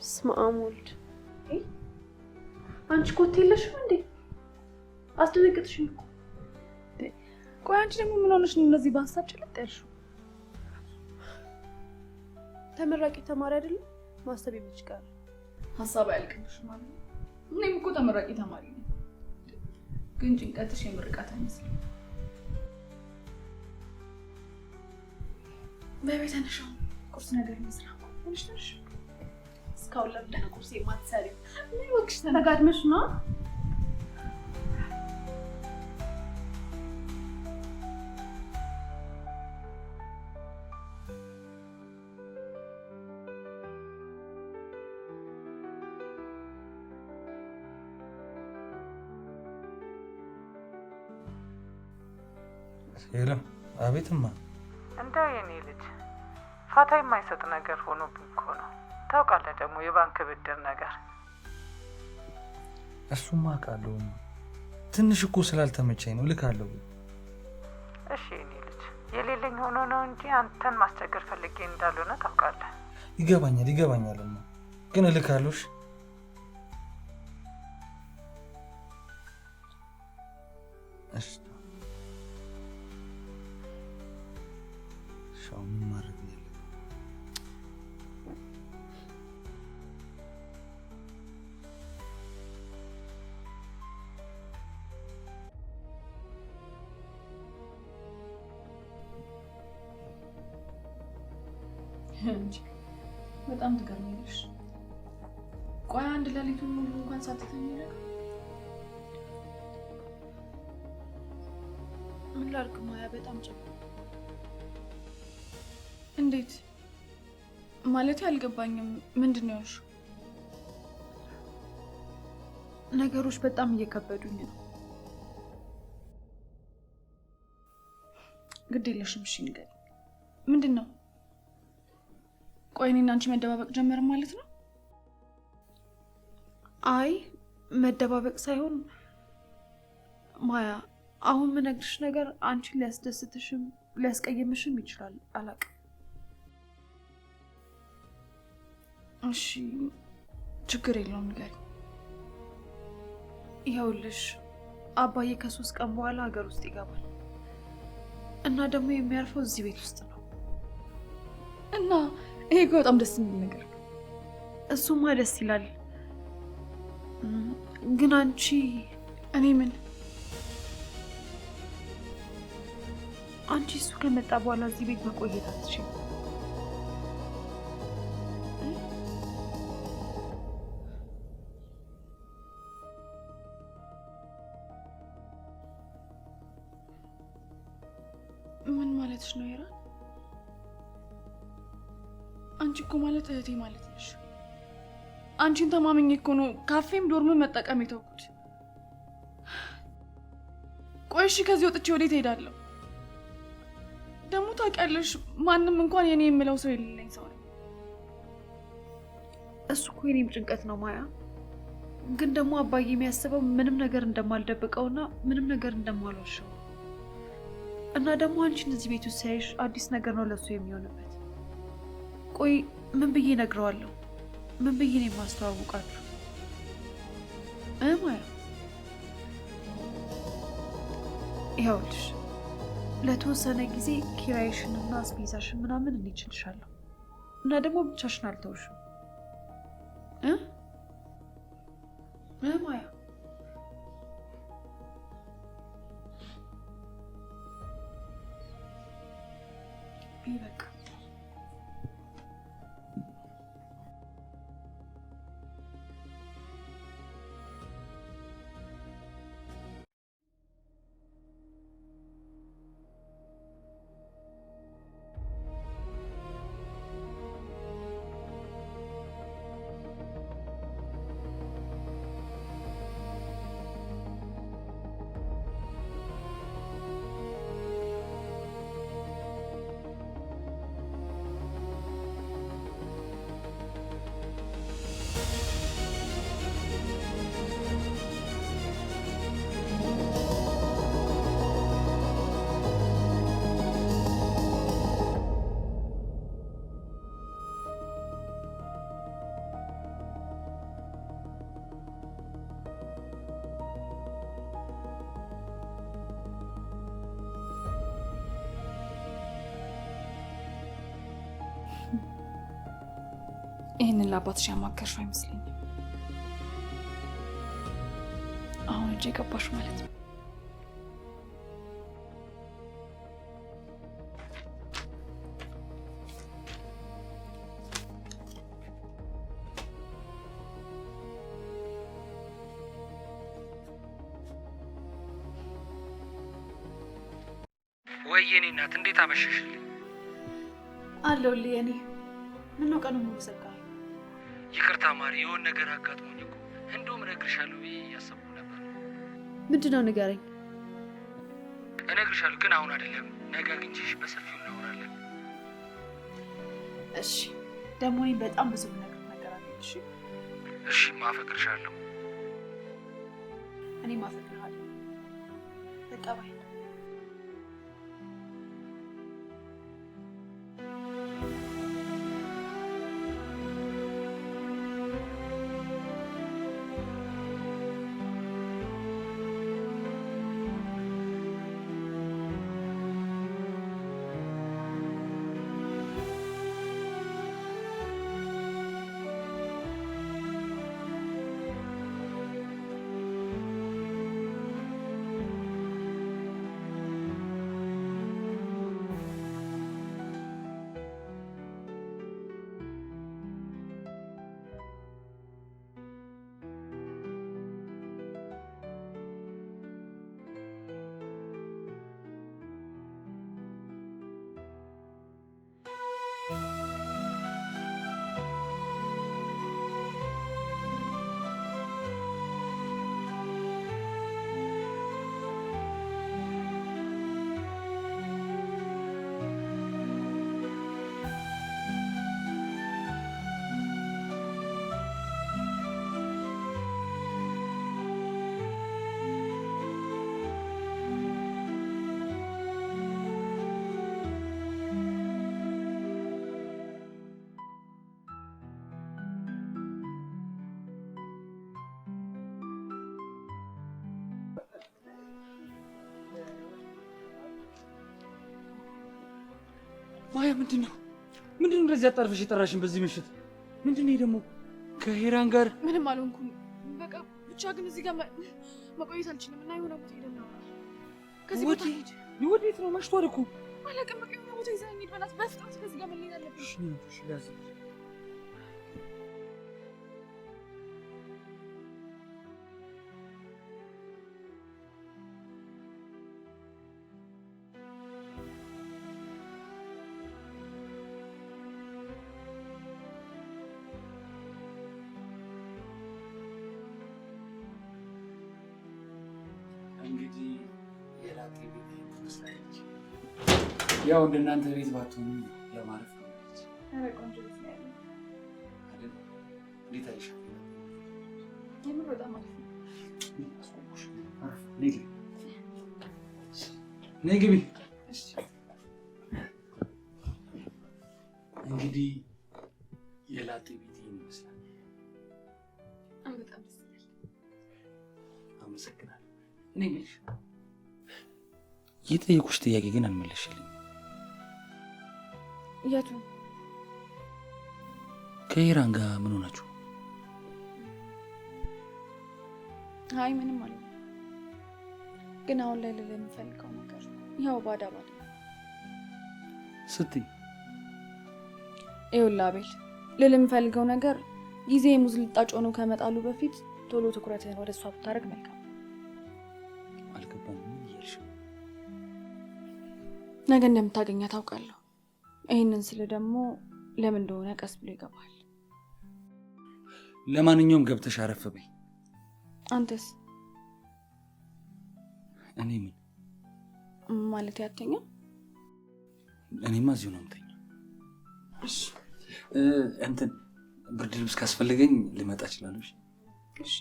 ስማ አሞልድ አንቺ ኮት የለሽም እንዴ? አስደነግጥሽኝ እኮ። ቆይ አንቺ ደግሞ ምን ሆነሽ ነው እንደዚህ በሀሳብ ጭልጥ ያልሽው? ተመራቂ ተማሪ አይደለም ማሰብ የሚችል ሀሳብ አያልቅብሽም ማለት ነው። እኔም እኮ ተመራቂ ተማሪ ነኝ፣ ግን ጭንቀትሽ የምርቃት አይመስልም። በቤት ነሽው ቁርስ ነገር መስራ ምንሽ ነሽ? እስካሁን ለምን ነው ቁርስ የማትሰሪው? ምን ወክሽ ተነጋድመሽ ነው? ሄሎ፣ አቤትማ። እንደው የኔ ልጅ ፋታ የማይሰጥ ነገር ሆኖብኝ እኮ ነው። ታውቃለህ ደግሞ የባንክ ብድር ነገር። እሱማ አውቃለሁ። ትንሽ እኮ ስላልተመቸኝ ነው። ልካለሁ። እሺ የኔ ልጅ የሌለኝ ሆኖ ነው እንጂ አንተን ማስቸገር ፈልጌ እንዳልሆነ ታውቃለህ። ይገባኛልማ፣ ግን ልካለሁ። እሺ ምን ማድረግ ነው ያለብኝ? በጣም ትገርሚያለሽ። ቆይ አንድ ሌሊቱን ሙሉ እንኳን ሳትተኝ ነው? ምን ላድርግ ማያ፣ በጣም ጨንቆኝ። እንዴት ማለት? አልገባኝም። ምንድን ነው ያልሽው? ነገሮች በጣም እየከበዱኝ ነው። ግድ የለሽም። እሺ ንገሪኝ፣ ምንድን ነው? ቆይ እኔና አንቺ መደባበቅ ጀመርን ማለት ነው? አይ መደባበቅ ሳይሆን ማያ፣ አሁን የምነግርሽ ነገር አንቺን ሊያስደስትሽም ሊያስቀይምሽም ይችላል። አላውቅም። እሺ ችግር የለውም ንገሪኝ። ይኸውልሽ አባዬ ከ3 ቀን በኋላ ሀገር ውስጥ ይገባል እና ደግሞ የሚያርፈው እዚህ ቤት ውስጥ ነው። እና ይሄ እኮ በጣም ደስ የሚል ነገር ነው። እሱማ ደስ ይላል፣ ግን አንቺ እኔ ምን አንቺ እሱ ከመጣ በኋላ እዚህ ቤት መቆየት አትችይም። ምን ማለትሽ ነው ሄራን? አንቺ እኮ ማለት እህቴ ማለት ነሽ። አንቺን ተማመኝ እኮ ነው ካፌም ዶርም መጠቀም የተውኩት። ቆይ እሺ ከዚህ ወጥቼ ወዴት እሄዳለሁ? ደግሞ ታውቂያለሽ ማንም እንኳን የኔ የምለው ሰው የሌለኝ ሰው ነኝ። እሱ እኮ የኔም ጭንቀት ነው ማያ። ግን ደግሞ አባዬ የሚያስበው ምንም ነገር እንደማልደብቀውና ምንም ነገር እንደማልዋሸው እና ደግሞ አንቺን እዚህ ቤት ውስጥ ሳይሽ አዲስ ነገር ነው ለሱ የሚሆንበት። ቆይ ምን ብዬ እነግረዋለሁ? ምን ብዬ ነው የማስተዋውቃችሁ? ማያ ይኸውልሽ ለተወሰነ ጊዜ ኪራይሽንና አስቤዛሽን ምናምን እንችልሻለሁ እና ደግሞ ብቻሽን አልተውሽም። ማያ ይበቃ። ይህንን ለአባትሽ ያማከርሽው አይመስለኝም። አሁን እጄ ገባሽ ማለት ነው። ወይ የኔ እናት እንዴት አመሸሽልኝ? አለሁልህ የኔ። ምነው ቀኑ ሙሉ ዘጋ? ይቅርታ ማሪ፣ የሆነ ነገር አጋጥሞኝ እኮ እንደውም እነግርሻለሁ ብዬ እያሰብኩ ነበር። ምንድን ነው ንገረኝ። እነግርሻለሁ ግን አሁን አይደለም፣ ነገ አግኝቼሽ በሰፊው እናወራለን። እሺ። ደግሞ እኔም በጣም ብዙ ነገር አለኝ። እሺ እሺ፣ ማፈቅርሻለሁ። እኔም አፈቅርሃለሁ። በቃ ባይ። ማያ ምንድነው እንደዚህ አጣርፈሽ የጠራሽን በዚህ ምሽት? ምንድነው ደግሞ ከሄራን ጋር? ምንም አልሆንኩም። በቃ ብቻ ግን እዚህ ጋር መቆየት አልችልም እና የሆነ ቦታ ሄደን እናወራለን። ከዚህ ቦታ ሂድ። ወዴት ነው? መሽቷል እኮ። አላውቅም። በቃ የሆነ ቦታ ይዘን ሂድ። በእናትህ በፍጥነት ከዚህ ጋር መለየት አለብን። እሺ ያዝ። እንግዲህ የላጤ ቤት ትመስላለች። ያው እንደናንተ ቤት ባትሆኑ ለማረፍ ነው። ኧረ ቆንጆ ቤት ነው ያለው አይደል? እንዴት አይሻል? የምር በጣም አሪፍ ነው። ነይ ግቢ። እንግዲህ የላጤ ቤት ይመስላል። በጣም ደስ ይላል። አመሰግናለሁ። እኔ ነሽ የጠየቁሽ ጥያቄ ግን አልመለሽልኝ። የቱ? ከኢራን ጋር ምን ሆናችሁ? አይ ምንም አለ። ግን አሁን ላይ ልል የምፈልገው ነገር ያው ባዳ ስትይ ይኸውልህ አቤል፣ ልል የምፈልገው ነገር ጊዜ ሙዝ ልጣጭ ሆኖ ከመጣሉ በፊት ቶሎ ትኩረትህን ወደ እሷ ብታደርግ መልካም። አልገባኝም። ምን እያልሽ? ነገ እንደምታገኛት ታውቃለሁ። ይህንን ስል ደግሞ ለምን እንደሆነ ቀስ ብሎ ይገባል። ለማንኛውም ገብተሽ አረፍ በይ። አንተስ? እኔ ምን ማለት ያተኛ? እኔማ እዚሁ ነው የምተኛው። እንትን ብርድ ልብስ ካስፈልገኝ ልመጣ እችላለሁ። እሺ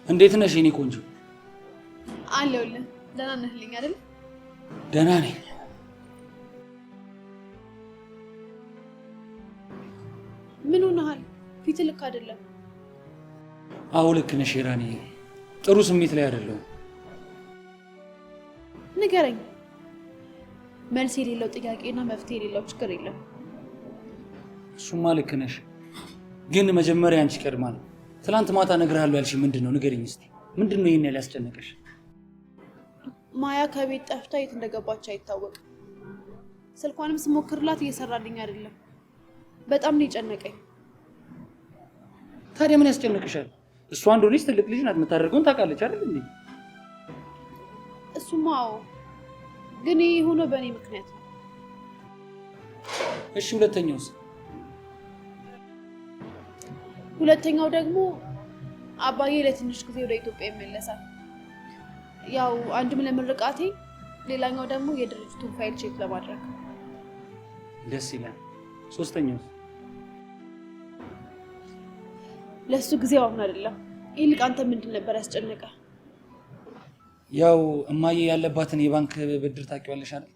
እንዴት ነሽ የኔ ቆንጆ? አለሁልህ። ደህና ነህልኝ አይደል? ደህና ነኝ። ምን ሆነሃል? ፊት ልክ አይደለም። አዎ ልክ ነሽ ሄራኒ። ጥሩ ስሜት ላይ አይደለሁም። ንገረኝ። መልስ የሌለው ጥያቄና መፍትሄ የሌለው ችግር የለም። እሱማ ልክ ነሽ፣ ግን መጀመሪያ አንቺ ቀድማል። ትላንት ማታ እነግርሃለሁ ያልሽ ምንድን ነው? ንገረኝ እስኪ። ምንድን ነው ይሄን ያህል ያስጨነቀሽ? ማያ ከቤት ጠፍታ የት እንደገባች አይታወቅም። ስልኳንም ስሞክርላት እየሰራልኝ አይደለም። በጣም ነው የጨነቀኝ። ታዲያ ምን ያስጨነቅሻል? እሷ እንደሆነች ትልቅ ልጅ ናት፣ የምታደርገውን ታውቃለች አይደል እንዴ? እሱማ አዎ፣ ግን ይሄ ሆኖ በእኔ ምክንያት ነው። እሺ ሁለተኛውስ? ሁለተኛው ደግሞ አባዬ ለትንሽ ጊዜ ወደ ኢትዮጵያ ይመለሳል። ያው አንድም ለምርቃቴ፣ ሌላኛው ደግሞ የድርጅቱን ፋይል ቼክ ለማድረግ። ደስ ይላል። ሶስተኛውስ? ለሱ ጊዜው አሁን አይደለም። ይልቅ አንተ ምንድን ነበር ያስጨነቀ? ያው እማዬ ያለባትን የባንክ ብድር ታውቂዋለሽ አይደል?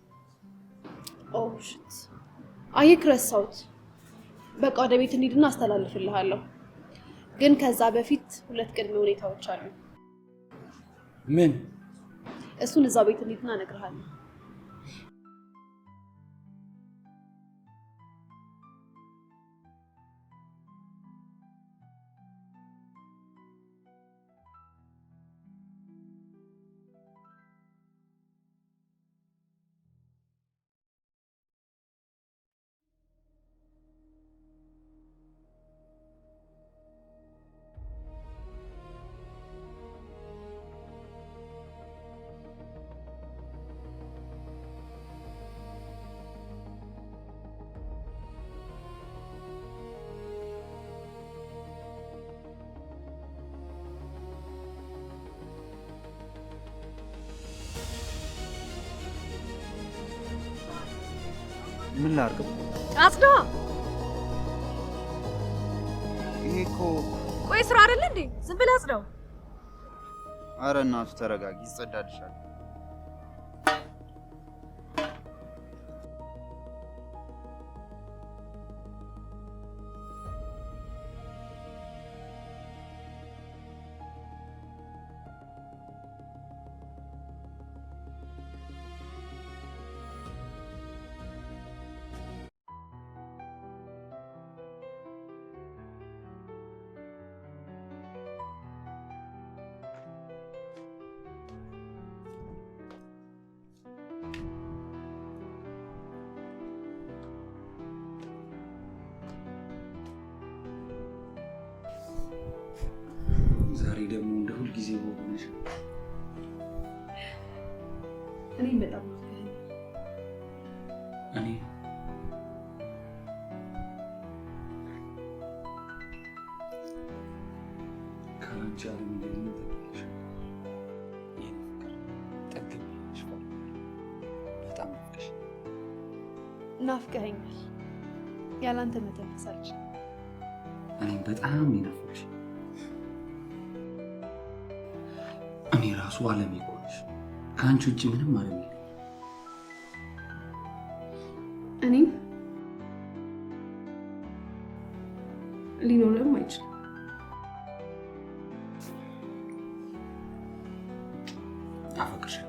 ኦ ሽት፣ አየክ ረሳሁት። በቃ ወደ ቤት እንሂድና አስተላልፍልሃለሁ። ግን ከዛ በፊት ሁለት ቅድመ ሁኔታዎች አሉ። ምን? እሱን እዛ ቤት እንሂድና እነግርሃለሁ። ምን ላድርግ? አጽዳ። ይሄ እኮ ቆይ ስራ አይደለ እንዴ? ዝም ብለህ አጽዳው። ኧረ እናቱ ተረጋጊ፣ ይጸዳልሻል። ዛሬ ደግሞ እንደ ሁል ጊዜ ሆነሽ። እኔም በጣም እኔ ካላንቺ ዓለም እንደምን ተቀለሽ? ይሄን ፍቅር ጠግብሽ በጣም ናፍቀሽ። ናፍቀኸኛል። ያላንተ መተንፈስ አልችልም። እኔም በጣም ይናፍቅሽ። እኔ ራሱ ዓለም ይቆልሽ። ከአንቺ ውጭ ምንም ዓለም የለም። እኔም ሊኖርም አይችልም። አፈቅርሻለሁ።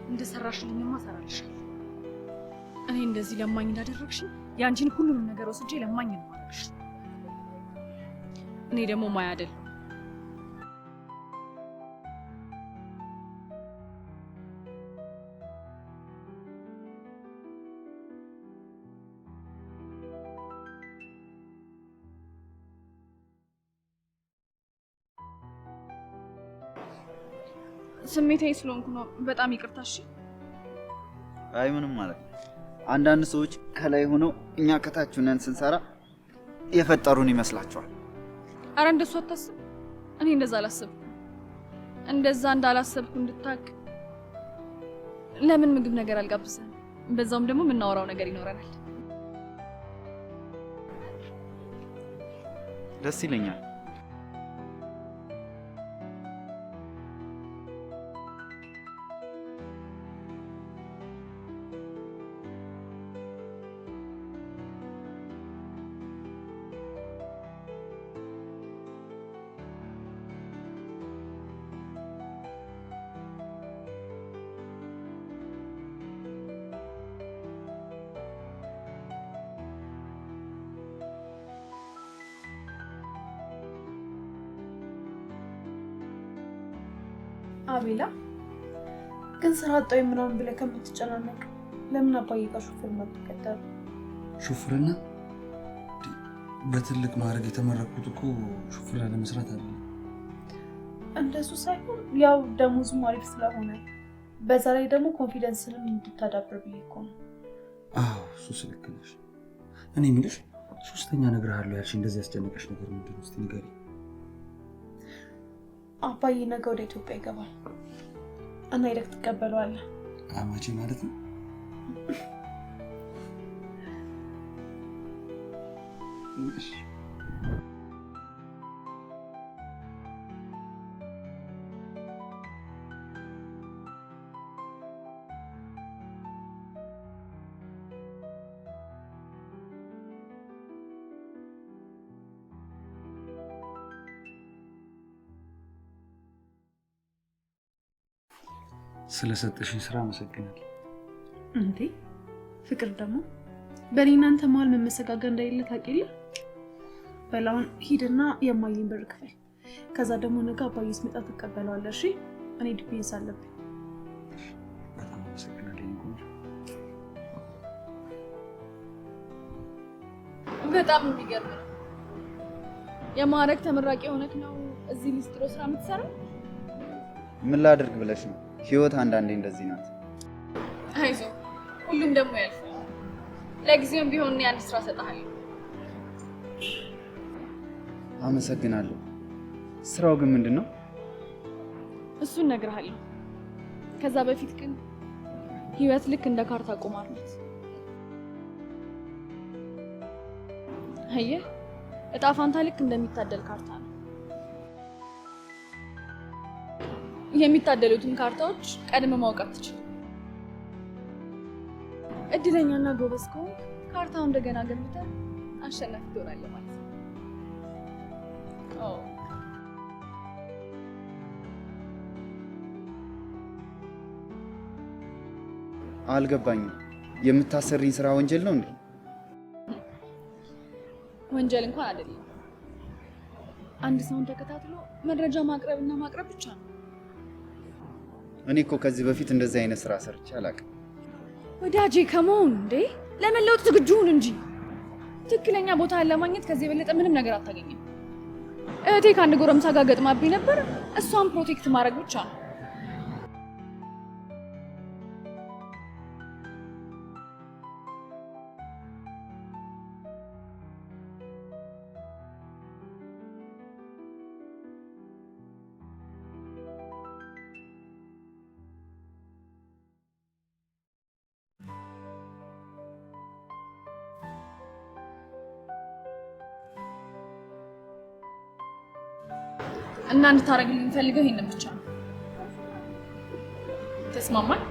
እንደሰራሽልኝማ እሰራልሻለሁ። እኔ እንደዚህ ለማኝ እንዳደረግሽኝ ያንቺን ሁሉንም ነገር ወስጄ ለማኝ ነው ማድረግሽ። እኔ ደግሞ ማያ አይደለም። ስሜታዊ ስለሆንኩ ነው። በጣም ይቅርታ። እሺ። አይ ምንም ማለት ነው። አንዳንድ ሰዎች ከላይ ሆነው እኛ ከታች ሆነን ስንሰራ የፈጠሩን ይመስላቸዋል። አረ እንደሱ አታስብ። እኔ እንደዛ አላሰብኩም። እንደዛ እንዳላሰብኩ እንድታቅ ለምን ምግብ ነገር አልጋብዘን? በዛውም ደግሞ የምናወራው ነገር ይኖረናል። ደስ ይለኛል። አቤላ ግን ስራ አጣኝ ምናምን ብለህ ከምትጨናነቅ ለምን አባዬ ጋር ሹፍርና ትቀጠር? ሹፍርና በትልቅ ማዕረግ የተመረኩት እኮ ሹፍርና ለመስራት አለ። እንደሱ ሳይሆን ያው ደሞዙም አሪፍ ስለሆነ በዛ ላይ ደግሞ ኮንፊደንስንም እንድታዳብር ብዬ እኮ ነው። አዎ እሱስ ልክ ነሽ። እኔ የምልሽ ሶስተኛ እነግርሃለሁ ያልሽ እንደዚህ ያስጨነቀሽ ነገር ምንድን ነው? እስኪ ንገሪኝ። አባዬ ነገ ወደ ኢትዮጵያ ይገባል እና ሄደህ ትቀበለዋለህ። አማቼ ማለት ነው? እሺ። ስለሰጠሽኝ ስራ አመሰግናለሁ። እንዴ ፍቅር ደግሞ በእኔ እናንተ መሀል መመሰጋገር እንደሌለ ታውቂያለሽ። በላውን ሂድና የማየን ብር ክፈል። ከዛ ደግሞ ነገ አባዬ ሲመጣ ትቀበለዋለህ። እሺ? እኔ ዲፔንስ አለብኝ። በጣም አመሰግናለሁ። በጣም የሚገርም ነው። የማዕረግ ተመራቂ ሆነክ ነው እዚህ ሊስትሮ ስራ የምትሰራው? ምን ላድርግ ብለሽ ነው? ህይወት አንዳንዴ እንደዚህ ናት። አይዞ ሁሉም ደግሞ ያልፋል። ለጊዜውም ቢሆን እኔ አንድ ስራ እሰጥሃለሁ። አመሰግናለሁ። ስራው ግን ምንድነው? እሱን እነግርሃለሁ። ከዛ በፊት ግን ህይወት ልክ እንደ ካርታ ቁማር ናት። አየህ፣ እጣ ፋንታ ልክ እንደሚታደል ካርታ ነው። የሚታደሉትን ካርታዎች ቀድመ ማወቅ አትችልም። እድለኛና ጎበዝ ከሆንክ ካርታው እንደገና ገንብተህ አሸናፊ ትሆናለህ ማለት ነው። አልገባኝም። የምታሰሪኝ ስራ ወንጀል ነው እንዴ? ወንጀል እንኳን አይደለም። አንድ ሰውን ተከታትሎ መረጃ ማቅረብና ማቅረብ ብቻ ነው። እኔ እኮ ከዚህ በፊት እንደዚህ አይነት ስራ ሰርቼ አላውቅም። ወዳጄ ከመሆን እንዴ ለመለወጥ ዝግጁ ሁን እንጂ ትክክለኛ ቦታ ለማግኘት ከዚህ የበለጠ ምንም ነገር አታገኝም። እህቴ ከአንድ ጎረምሳ ጋር ገጥማብኝ ነበር። እሷን ፕሮቴክት ማድረግ ብቻ ነው። እና እንድታረግልኝ ፈልገው ይሄንን ብቻ ነው። ተስማማን?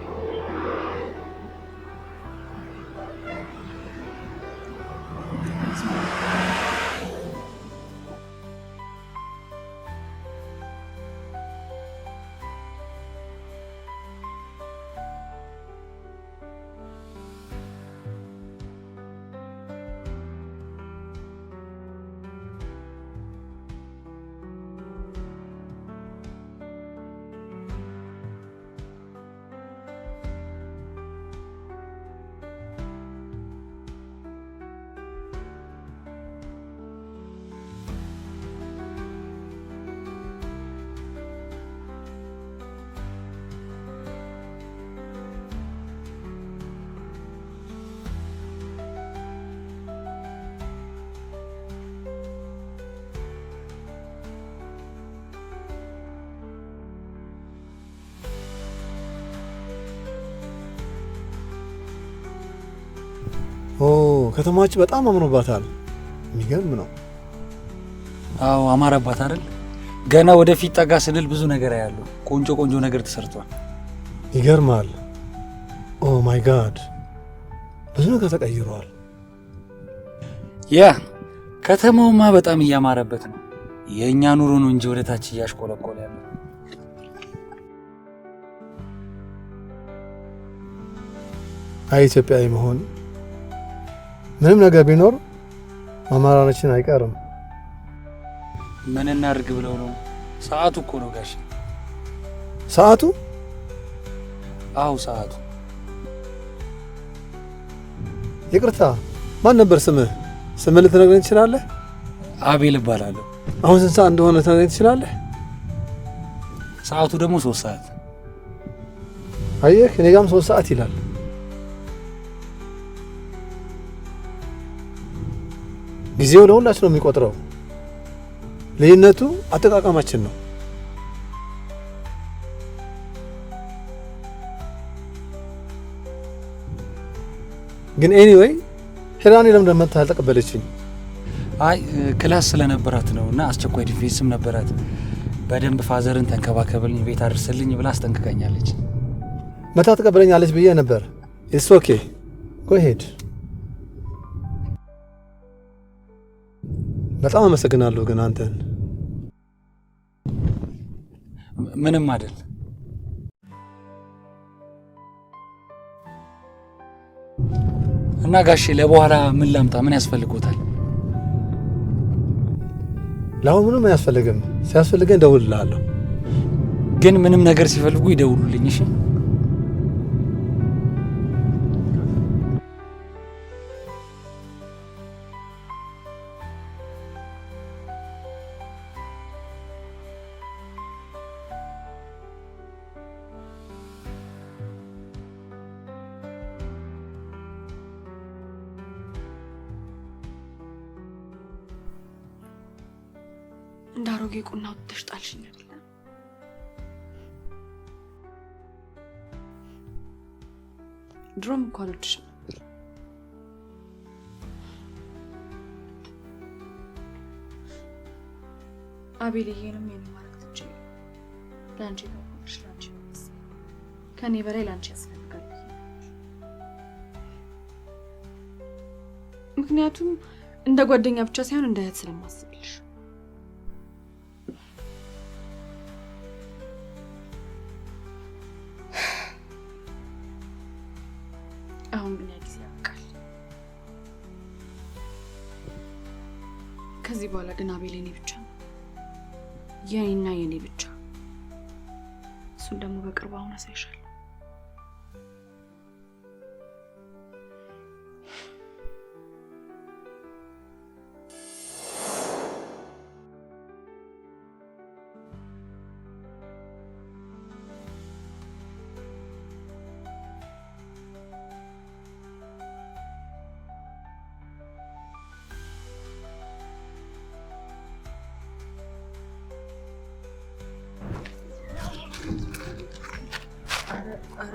ከተማችሁ በጣም አምሮባታል። የሚገርም ነው። አዎ አማረባት አይደል? ገና ወደፊት ጠጋ ስንል ብዙ ነገር ያለው ቆንጆ ቆንጆ ነገር ተሰርቷል። ይገርማል። ኦ ማይ ጋድ ብዙ ነገር ተቀይሯል። ያ ከተማውማ በጣም እያማረበት ነው። የእኛ ኑሮ ነው እንጂ ወደ ታች እያሽቆለቆለ ያለው። አይ ኢትዮጵያዊ መሆን ምንም ነገር ቢኖር ማማራችን አይቀርም። ምን እናድርግ ብለው ነው? ሰዓቱ እኮ ነው ጋሽ። ሰዓቱ? አዎ ሰዓቱ። ይቅርታ ማን ነበር ስምህ? ስምህ ልትነግረኝ ትችላለህ? አቤል እባላለሁ። አሁን ስንት ሰዓት እንደሆነ ልትነግረኝ ትችላለህ? ሰዓቱ ደግሞ 3 ሰዓት። አየህ እኔ ጋርም 3 ሰዓት ይላል። ጊዜው ለሁላችን ነው የሚቆጥረው። ልዩነቱ አጠቃቀማችን ነው። ግን ኤኒዌይ ሄራኒ ለምን እንደመጣ አልተቀበለችኝ? አይ ክላስ ስለነበራት ነው እና አስቸኳይ ዲፌንስም ነበራት። በደንብ ፋዘርን ተንከባከብልኝ፣ ቤት አድርስልኝ ብላ አስጠንቅቀኛለች። መታ ተቀበለኛለች ብዬ ነበር። ኢትስ ኦኬ ጎ ሄድ። በጣም አመሰግናለሁ። ግን አንተን ምንም አይደል። እና ጋሼ ለበኋላ ምን ላምጣ? ምን ያስፈልጎታል? ለአሁን ምንም አያስፈልግም። ሲያስፈልገኝ እደውልልሃለሁ። ግን ምንም ነገር ሲፈልጉ ይደውሉልኝ እሺ? እንዳሮጌ ቁና ወጥተሽ ጣልሽኝ አይደል? ድሮም እንኳን ወድሽ ነበር። አቤልዬንም የኔ ማድረግ ትቼ ለአንቺ ተቆጥሽ ለአንቺ ከኔ በላይ ለአንቺ ያስፈልጋል። ምክንያቱም እንደ ጓደኛ ብቻ ሳይሆን እንደ እህት ስለማስብልሽ። አሁን ግን ያ ጊዜ ያበቃል። ከዚህ በኋላ ግን አቤል የኔ ብቻ ነው፣ የኔና የኔ ብቻ። እሱን ደግሞ በቅርቡ አሁን አሳይሻለሁ።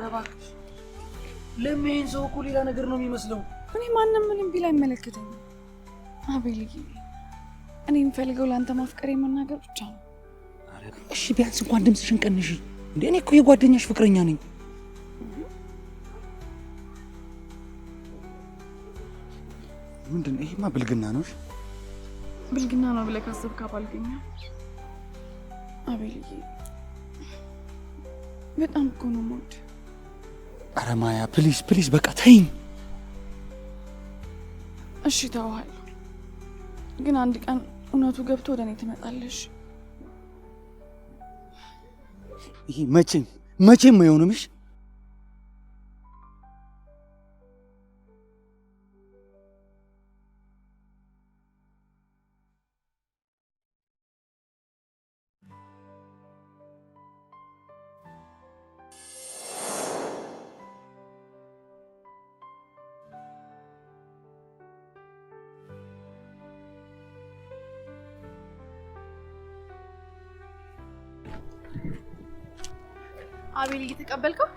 እባክሽ ለምን ሰው እኮ ሌላ ነገር ነው የሚመስለው። እኔ ማንንም ምንም ቢል አይመለከተኝም። አቤልዬ እኔ የምፈልገው ለአንተ ማፍቀሬ መናገር ብቻ ነው። እሺ ቢያንስ እንኳን ድምፅሽን ቀንሺ። እንዴ እኔ እኮ የጓደኛሽ ፍቅረኛ ነኝ። ምንድን ነው ይሄማ? ብልግና ነው። ብልግና ነው ብለህ ካሰብክ አባልገኛ። አቤልዬ በጣም እኮ ነው የምወድህ። ኧረ ማያ ፕሊዝ ፕሊዝ በቃ ተይኝ። እሺ ተውሃለሁ፣ ግን አንድ ቀን እውነቱ ገብቶ ወደ እኔ ትመጣለሽ። ይሄ መቼም አይሆንምሽ። አቤል እየተቀበልከው?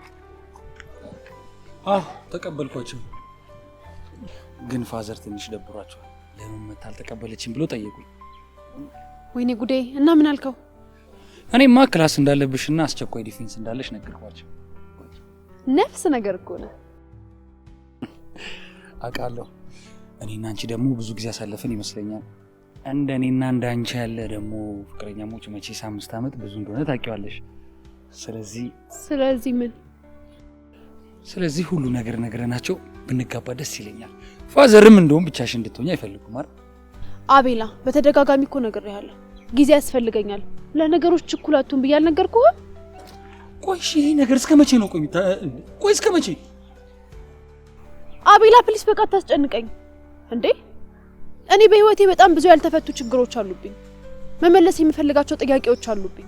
አዎ ተቀበልኳቸው። ግን ፋዘር ትንሽ ደብሯቸዋል። ለምን መታ አልተቀበለችም ብሎ ጠየቁኝ። ወይኔ ጉዴ! እና ምን አልከው? እኔማ ክላስ እንዳለብሽና አስቸኳይ ዲፌንስ እንዳለሽ ነገርኳቸው። ነፍስ ነገር እኮ ነው። አውቃለሁ። እኔና አንቺ ደግሞ ብዙ ጊዜ አሳለፈን ይመስለኛል። እንደኔና እንዳንቺ ያለ ደግሞ ፍቅረኛሞች መቼስ 5 ዓመት ብዙ እንደሆነ ታውቂዋለሽ። ስለዚህ ምን? ስለዚህ ሁሉ ነገር ነግረናቸው ብንጋባ ደስ ይለኛል። ፋዘርም እንደውም ብቻሽን እንድትሆኝ አይፈልጉም አይደል? አቤላ፣ በተደጋጋሚ እኮ ነግሬሃለሁ። ጊዜ ያስፈልገኛል። ለነገሮች ችኩላቱን ብዬ አልነገርኩህም? ቆይ ይሄ ነገር እስከ መቼ ነው? ቆይ እስከ መቼ? አቤላ ፕሊስ፣ በቃ አታስጨንቀኝ እንዴ! እኔ በህይወቴ በጣም ብዙ ያልተፈቱ ችግሮች አሉብኝ። መመለስ የምፈልጋቸው ጥያቄዎች አሉብኝ።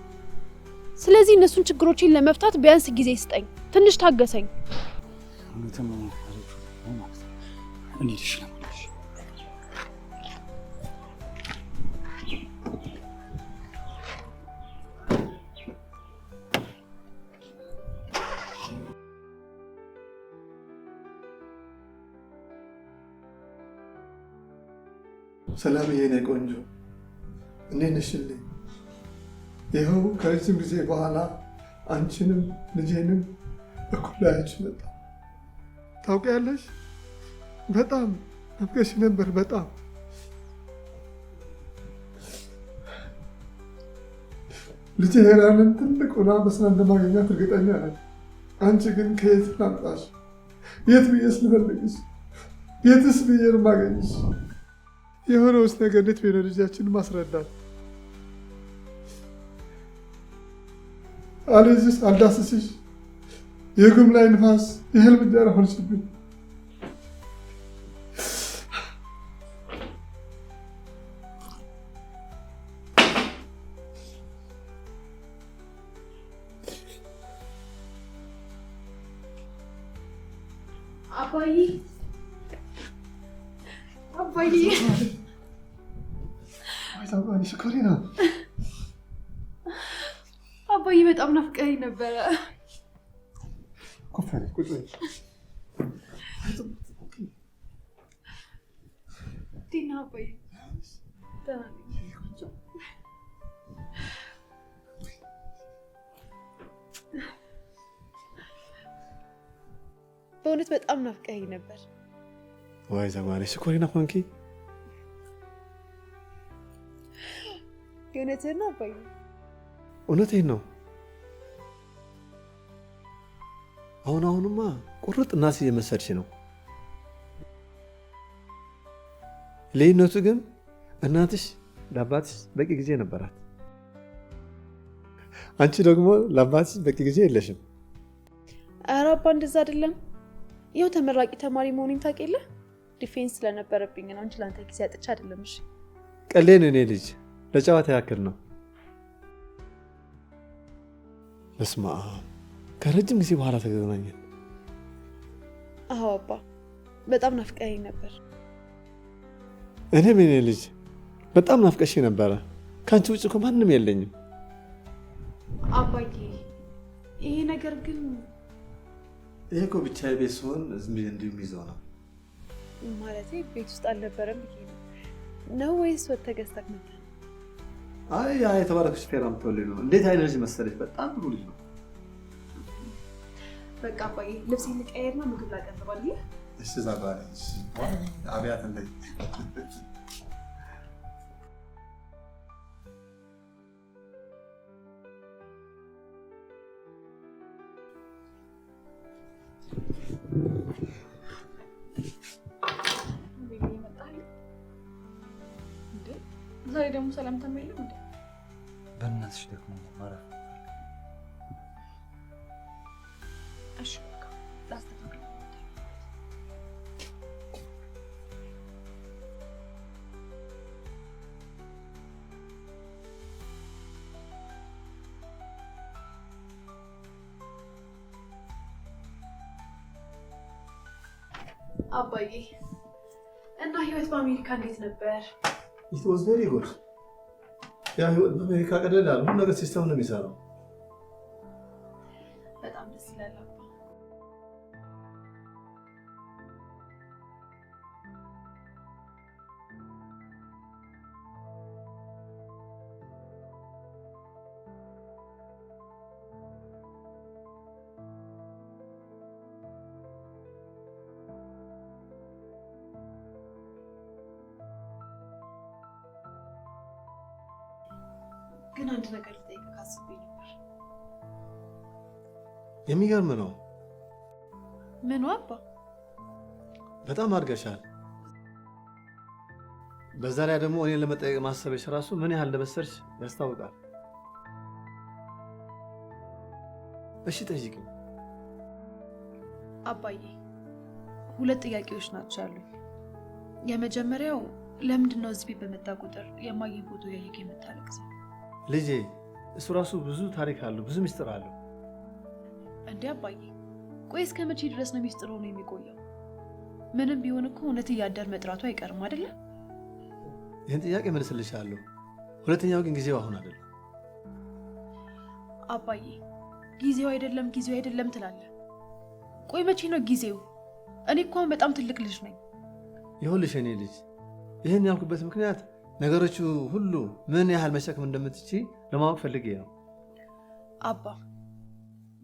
ስለዚህ እነሱን ችግሮችን ለመፍታት ቢያንስ ጊዜ ስጠኝ፣ ትንሽ ታገሰኝ። ሰላም የኔ ቆንጆ፣ እንዴት ነሽልኝ? ይኸው ከረጅም ጊዜ በኋላ አንቺንም ልጄንም እኩል ላያችሁ መጣ። ታውቂያለሽ፣ በጣም ናፍቀሽ ነበር። በጣም ልጄ ሄራንን ትልቅ ሆና በስራ እንደማገኛት እርግጠኛ ነኝ። አንቺ ግን ከየት ላምጣሽ? የት ብዬሽ ልፈልግሽ? የትስ ብዬ ነው የማገኝሽ? የሆነውስ ነገር እንዴት ብዬ ነው ልጃችንን ማስረዳት? አልይዝሽ፣ አልዳስስሽ፣ የጉም ላይ ንፋስ፣ የህልም እንጀራ ሆንሽብኝ። አባዬ ሽኮሪና አባዬ በጣም ናፍቀኸኝ ነበረ። ዲና አባዬ በእውነት በጣም ናፍቀኸኝ ነበር። ዋይ ዘማሪ ሽኮሪና ሆንኪ። የእውነትህን ነው አባዬ? እውነቴን ነው። አሁንማ ቁርጥ እናትሽ እየመሰልሽ ነው። ልዩነቱ ግን እናትሽ ለአባትሽ በቂ ጊዜ ነበራት፣ አንቺ ደግሞ ለአባትሽ በቂ ጊዜ የለሽም። ኧረ አባ እንደዛ አይደለም። ይኸው ተመራቂ ተማሪ መሆኔን ታውቅ የለ? ዲፌንስ ስለነበረብኝ ነው እንጂ ለአንተ ጊዜ አጥቼ አይደለም። እሺ ቀሌን እኔ ልጅ ለጨዋታ ያክል ነው። በስመ አብ፣ ከረጅም ጊዜ በኋላ ተገናኘን። አዎ አባ፣ በጣም ናፍቀኸኝ ነበር። እኔም የኔ ልጅ በጣም ናፍቀሽ ነበረ። ከአንቺ ውጭ እኮ ማንም የለኝም። አባዬ፣ ይሄ ነገር ግን ይሄ እኮ ብቻዬ ቤት ሲሆን ዝም ብዬ እንዲሁ የሚይዘው ነው። ማለቴ ቤት ውስጥ አልነበረም ብዬ ነው ወይስ ወጥተህ ገዝተህ መጣህ? አይ ያ የተባረከች ፌራ ምትወልድ ነው። እንዴት አይነት ልጅ መሰለች! በጣም ጥሩ ልጅ ነው። በቃ አባዬ፣ ልብሴን ልቀይርና ምግብ ላቀርባለሁ። እሺ ዛባሪ፣ እሺ አብያት እንደ ዛሬ ደግሞ ሰላምታ የለም እንዴ? በእናትሽ ደግሞ ማረፍ። እሺ በቃ ላስተካክል። አባዬ እና ህይወት በአሜሪካ እንዴት ነበር? It was very good. ያ ህይወት በአሜሪካ ቀለል ያለ ሁሉ ነገር ሲስተም ነው የሚሰራው። በጣም ደስ ይላል አባ። ግን አንድ ነገር ልጠይቅህ አስቤ ነበር። የሚገርም ነው። ምኑ አባ? በጣም አድገሻል። በዛ ላይ ደግሞ እኔን ለመጠየቅ ማሰብሽ ራሱ ምን ያህል እንደበሰልሽ ያስታውቃል። እሺ ጠይቂኝ። አባዬ 2 ጥያቄዎች ናቸው ያሉኝ። የመጀመሪያው ለምንድን ነው እዚህ ቤት በመጣ ቁጥር የማየን ፎቶ ያየክ የምታለቅሰው? ልጄ እሱ ራሱ ብዙ ታሪክ አለው፣ ብዙ ሚስጥር አለው። እንዴ አባዬ፣ ቆይ እስከ መቼ ድረስ ነው ሚስጥር ሆኖ የሚቆየው? ምንም ቢሆን እኮ እውነት እያደር መጥራቱ አይቀርም አይደለ? ይህን ጥያቄ መልስልሻለሁ። ሁለተኛው ግን ጊዜው አሁን አይደለም። አባዬ ጊዜው አይደለም ትላለህ። ቆይ መቼ ነው ጊዜው? እኔ እኮ አሁን በጣም ትልቅ ልጅ ነኝ። ይኸውልሽ እኔ ልጅ ይህን ያልኩበት ምክንያት ነገሮቹ ሁሉ ምን ያህል መሸከም እንደምትችይ ለማወቅ ፈልጌ ነው። አባ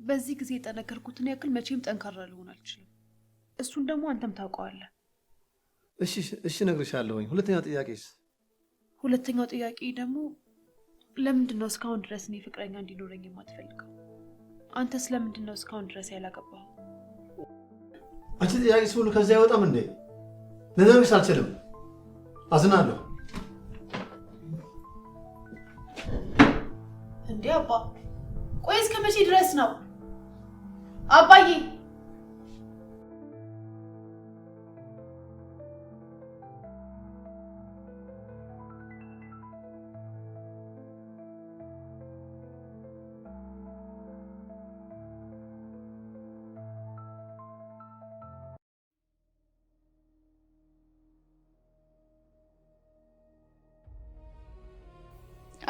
በዚህ ጊዜ የጠነከርኩትን ያክል መቼም ጠንካራ ልሆን አልችልም። እሱን ደግሞ አንተም ታውቀዋለህ። እሺ እነግርሻለሁኝ። ሁለተኛው ጥያቄስ? ሁለተኛው ጥያቄ ደግሞ ለምንድን ነው እስካሁን ድረስ እኔ ፍቅረኛ እንዲኖረኝ የማትፈልገው? አንተስ ለምንድን ነው እስካሁን ድረስ ያላገባኸው? አንቺ ጥያቄ ሁሉ ከዚያ አይወጣም እንዴ? ልነግርሽ አልችልም። አዝናለሁ። እንዴ አባ፣ ቆይ እስከ መቼ ድረስ ነው አባዬ?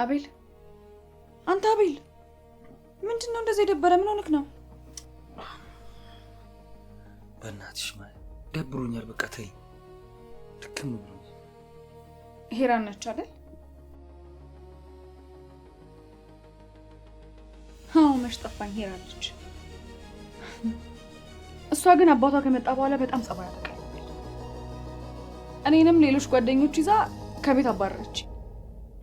አቤል፣ አንተ አቤል፣ ምንድነው እንደዚህ የደበረ? ምን ሆነክ ነው? በእናትሽ ማለት ደብሮኛል። በቃ ተይ፣ ድክም ብሎኛል። ሄራን ነች አይደል? አዎ መች ጠፋኝ፣ ሄራን ነች። እሷ ግን አባቷ ከመጣ በኋላ በጣም ጸባይ ተቀየረ። እኔንም ሌሎች ጓደኞች ይዛ ከቤት አባረረች።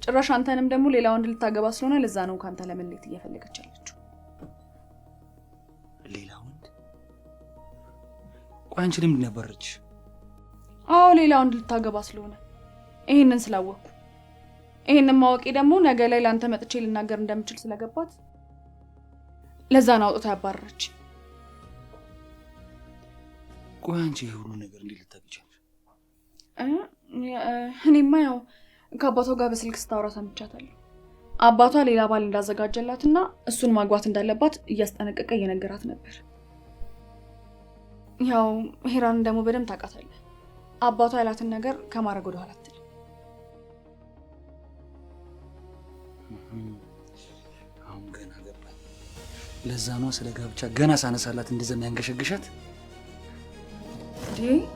ጭራሽ አንተንም ደግሞ ሌላ ወንድ ልታገባ ስለሆነ ለዛ ነው ካንተ ለመለየት እየፈለገች ያለችው። ሌላ ወንድ? ቆይ አንቺ ለምን ነበረች? አዎ ሌላ ወንድ ልታገባ ስለሆነ። ይሄንን ስላወቅኩ፣ ይሄንን ማወቄ ደግሞ ነገ ላይ ላንተ መጥቼ ልናገር እንደምችል ስለገባት ለዛ ነው አውጥታ ያባረረች። ቆይ አንቺ ይሄ ሁሉ ነገር እንዴት ልታውቂው? እኔማ ያው ከአባቷ ጋር በስልክ ስታወራ ሰምቻታለሁ። አባቷ ሌላ ባል እንዳዘጋጀላትና እሱን ማግባት እንዳለባት እያስጠነቀቀ እየነገራት ነበር። ያው ሄራን ደግሞ በደንብ ታውቃታለህ። አባቷ ያላትን ነገር ከማድረግ ወደ ኋላ አትልም። አሁን ገና ገባኝ። ለዛ ነው ስለ ጋብቻ ገና ሳነሳላት እንደዛ የሚያንገሸግሻት።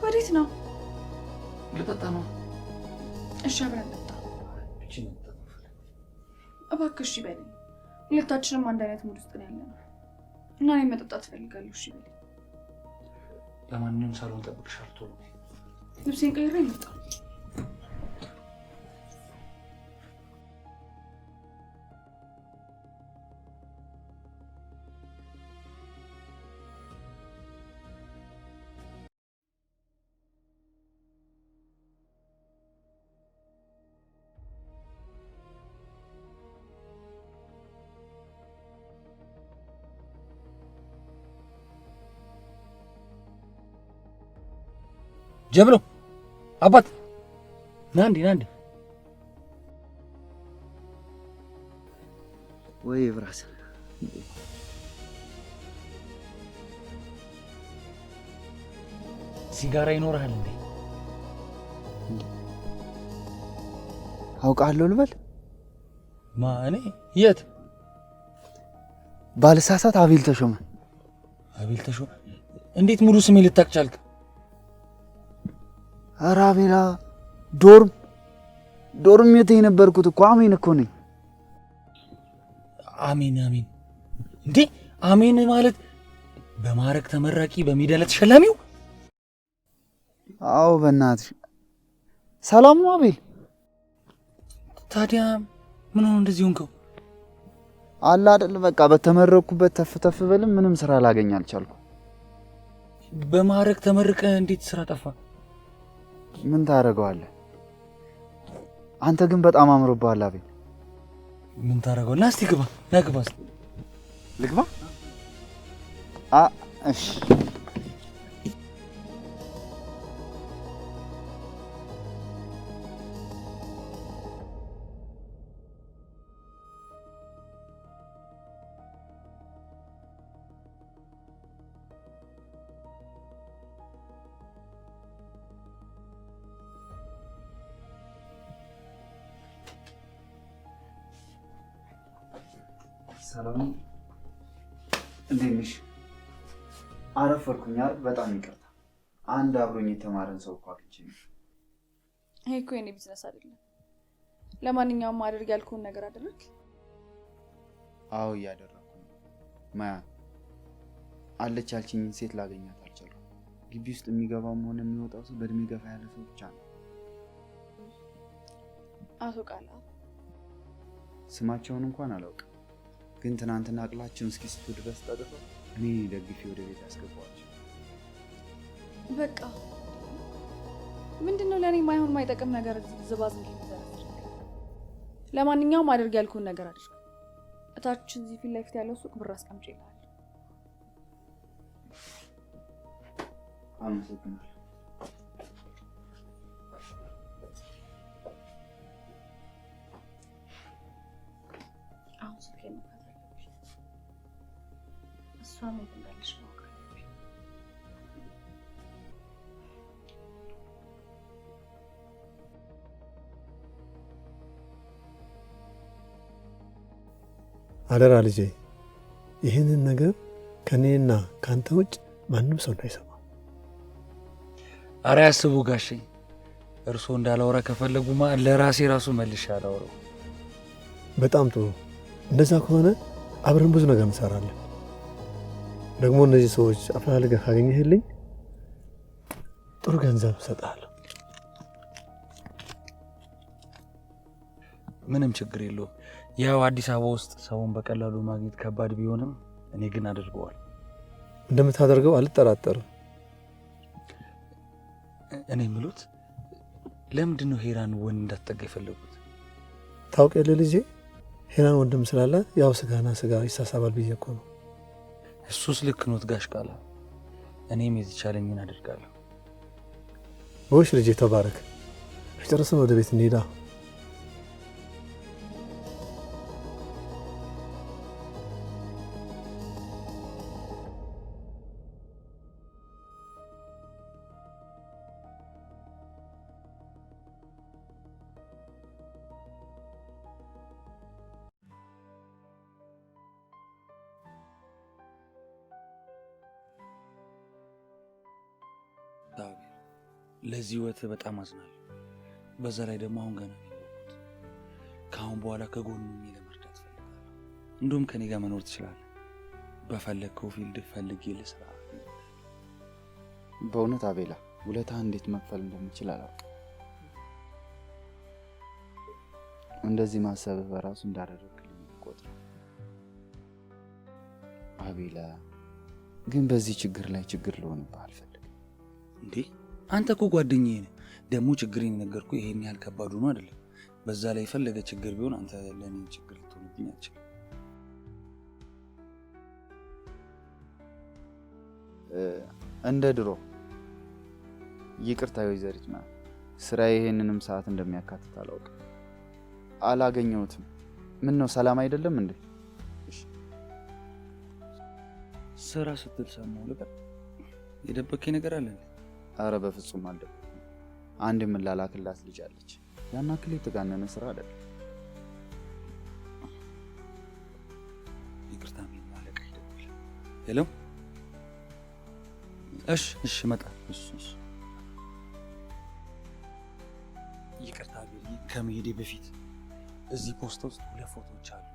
ወዴት ነው? ልጠጣ ነው። እሺ አብረን እንጠጣ። እባክህ እሺ በለኝ። ሁለታችንም አንድ አይነት ሙድ ውስጥ ነው ያለነው እና እኔ መጠጣት እፈልጋለሁ። እሺ በለኝ። ለማንኛውም ሳሎን ጠብቅሻለሁ። ቶሎ ልብሴን ቀይሬ ልምጣ። ጀብሎ አባት ናንዲ ወይ ብራስ ሲጋራ ይኖርሃል እንዴ? አውቃለሁ ልበል? ማኔ የት? ባልሳሳት አቤል ተሾመ። አቤል ተሾመ? እንዴት ሙሉ ስሜ ልታውቅ ቻልክ? ኧረ አቤላ ዶርም የት የነበርኩት እኮ አሜን እኮ ነኝ። አሜን እንዴ? አሜን ማለት በማዕረግ ተመራቂ በሚዲያ ለተሸላሚው? አዎ በእናትሽ ሰላም ነው አቤል? ታዲያ ምን ሆነ እንደዚህ ሆንከው? አለ አይደል በቃ በተመረኩበት ተፍ በልም ምንም ስራ ላገኝ አልቻልኩም። በማዕረግ ተመርቀህ እንዴት ስራ ጠፋ? ምን ታደርገዋለህ? አንተ ግን በጣም አምሮብሃል አቤል። ምን ታደርገዋለህ? ና እስቲ ግባ፣ ና ግባ እስቲ። ልግባ? እሺ ሰላም እንዴት ነሽ? አረፈርኩኝ አይደል? በጣም ይቅርታ። አንድ አብሮኝ የተማረን ሰው እኮ አግኝቼ ነው። ይሄ እኮ የኔ ቢዝነስ አይደለም። ለማንኛውም አድርግ ያልኩህን ነገር አደረግ? አዎ እያደረኩ ነው። ማያ አለች ያልችኝን ሴት ላገኛት አልቻልኩም። ግቢ ውስጥ የሚገባውም ሆነ የሚወጣው ሰው በእድሜ ገፋ ያለ ሰው ብቻ ነው። አቶ ቃላ ስማቸውን እንኳን አላውቅም፣ ግን ትናንትና አቅላችን እስኪስቱ ድረስ ጠጥተው እኔ ደግፌ ወደ ቤት ያስገባዋቸው። በቃ ምንድነው ለኔ ማይሆን ማይጠቅም ነገር ዝባዝ እንዴ? ለማንኛውም አድርግ ያልኩህን ነገር አድርግ። እታች እዚህ ፊት ለፊት ያለው ሱቅ ብር አስቀምጬልሃለሁ። አመሰግናለሁ። አሁን ስልኬ ነው እሷም እንዳለሽ ነው። አደራ ልጄ፣ ይህንን ነገር ከኔና ካንተ ውጭ ማንም ሰው እንዳይሰማ። አረ ያስቡ ጋሼ፣ እርሶ እንዳላወራ ከፈለጉማ ለራሴ ራሱ መልሼ አላወራው። በጣም ጥሩ። እንደዛ ከሆነ አብረን ብዙ ነገር እንሰራለን። ደግሞ እነዚህ ሰዎች አፈላልገህ ካገኘህልኝ ጥሩ ገንዘብ እሰጥሃለሁ። ምንም ችግር የለውም። ያው አዲስ አበባ ውስጥ ሰውን በቀላሉ ማግኘት ከባድ ቢሆንም እኔ ግን አደርገዋለሁ። እንደምታደርገው አልጠራጠርም። እኔ የምሉት ለምንድን ነው ሄራን ወንድ እንዳትጠጋ የፈለጉት? ታውቂያለህ ልጄ፣ ሄራን ወንድም ስላለ ያው ስጋና ስጋ ይሳሳባል ብዬ እኮ ነው። እሱስ ልክ ኖት ጋሽ ቃላ። እኔም የተቻለኝን አደርጋለሁ። ወሽ ልጄ ተባረክ። ጨርሰን ወደ ቤት እንሄዳ። ለዚህ ህይወት በጣም አዝናለሁ። በዛ ላይ ደግሞ አሁን ገና ነው ያወቅሁት። ከአሁን በኋላ ከጎኑ ለመርዳት ፈልጋለሁ። እንዲሁም ከኔ ጋር መኖር ትችላለህ። በፈለግከው ፊልድ ፈልጌ ልስራ። በእውነት አቤላ፣ ውለታ እንዴት መክፈል እንደምችል አላውቅም። እንደዚህ ማሰብህ በራሱ እንዳደረግልኝ ቆጥረ። አቤላ ግን በዚህ ችግር ላይ ችግር ልሆንብህ አልፈልግም። እንዴ አንተ እኮ ጓደኛዬ ነህ። ደግሞ ችግሬን የነገርኩህ ይሄን ያህል ከባድ ሆኖ አይደለም። በዛ ላይ የፈለገ ችግር ቢሆን አንተ ለኔ ችግር ልትሆንብኝ አትችልም። እንደ ድሮ ይቅርታ ወይዘሪት ማለት ስራ ይሄንንም ሰዓት እንደሚያካትት አላውቅም። አላገኘሁትም። ምን ነው ሰላም አይደለም እንዴ? ስራ ስትል ሰማሁ ልበል። የደበከኝ ነገር አለ? አረ በፍጹም አልደበኩም። አንድ የምላላክላት ልጅ አለች። ያን ያክል የተጋነነ ስራ አይደለም። ይቅርታ ምን ማለቃ ይደውል። ሄሎ። እሺ መጣ። እሺ ይቅርታ ቢል ከመሄዴ በፊት እዚህ ፖስታ ውስጥ 2 ፎቶዎች አሉ።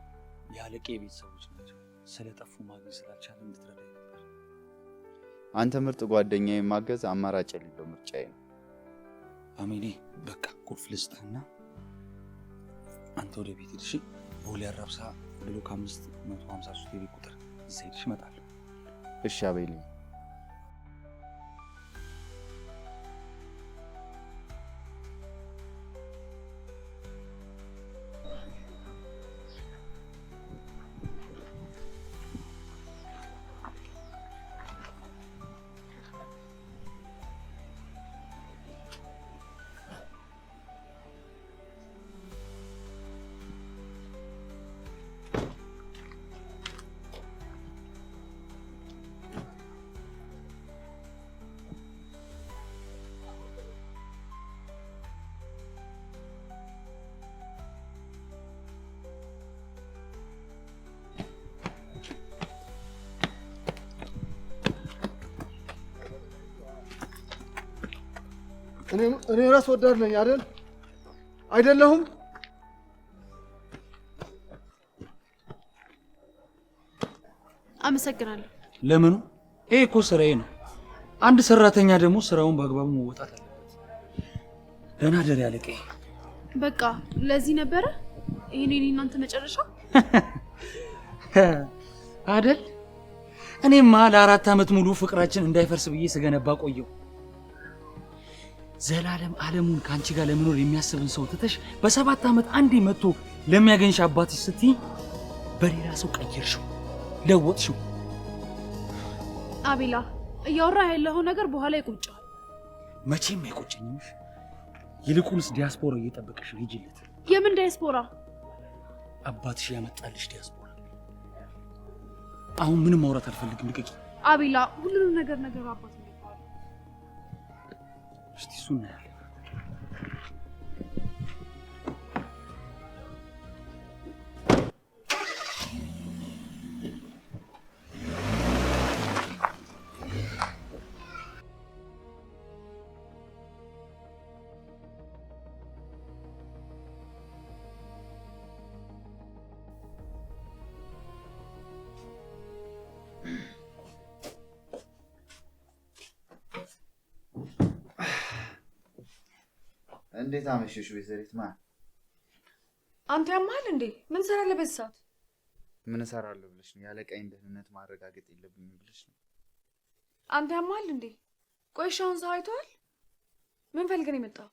ያለቄ ቤተሰቦች ናቸው። ስለጠፉ ማግኘት ስላልቻለ እንድትረዳኝ ነበር። አንተ ምርጥ ጓደኛዬ፣ ማገዝ አማራጭ የሌለው ምርጫዬ ነው። አሜኔ በቃ ቁልፍ ልስጥህና አንተ ወደ ቤት ሂድ። እሺ ቦሌ አራብሳ ብሎክ 553 የቤት ቁጥር እዛ ሄድሽ እመጣለሁ። እሺ አቤልኝ። እኔ ራስ ወዳድ ነኝ አይደል? አይደለሁም? አመሰግናለሁ። ለምኑ? ይሄ እኮ ስራዬ ነው። አንድ ሰራተኛ ደግሞ ስራውን በአግባቡ መወጣት አለበት። ደህና ደር ያለቀ። በቃ ለዚህ ነበረ ይሄን እናንተ መጨረሻ አይደል? እኔማ ለ4 ዓመት ሙሉ ፍቅራችን እንዳይፈርስ ብዬ ስገነባ ቆየው። ዘላለም ዓለሙን ከአንቺ ጋር ለመኖር የሚያስብን ሰው ትተሽ በ7 ዓመት አንዴ መጥቶ ለሚያገኝሽ አባትሽ ስትይ በሌላ ሰው ቀየርሽው፣ ለወጥሽው። አቤላ እያወራ ያለው ነገር በኋላ ይቆጫል። መቼም አይቆጨኝም። ይልቁንስ ዲያስፖራ እየጠበቀሽ ነው። ሂጂለት። የምን ዲያስፖራ? አባትሽ ያመጣልሽ ዲያስፖራ። አሁን ምንም ማውራት አልፈልግም። ልቀቂ አቤላ። ሁሉንም ነገር አባት ነው። እስቲ ሱና ያለ እንዴት አመሸሽ ወይዘሪት ማን? አንተ ያማል እንዴ? ምን ሰራለህ በዚህ ሰዓት? ምን እሰራለሁ ብለሽ ነው? ያለቃይን ደህንነት ማረጋገጥ የለብኝም ብለሽ ነው? አንተ ያማል እንዴ? ቆይ ሻውን ሰው አይቷል? ምን ፈልገን የመጣው?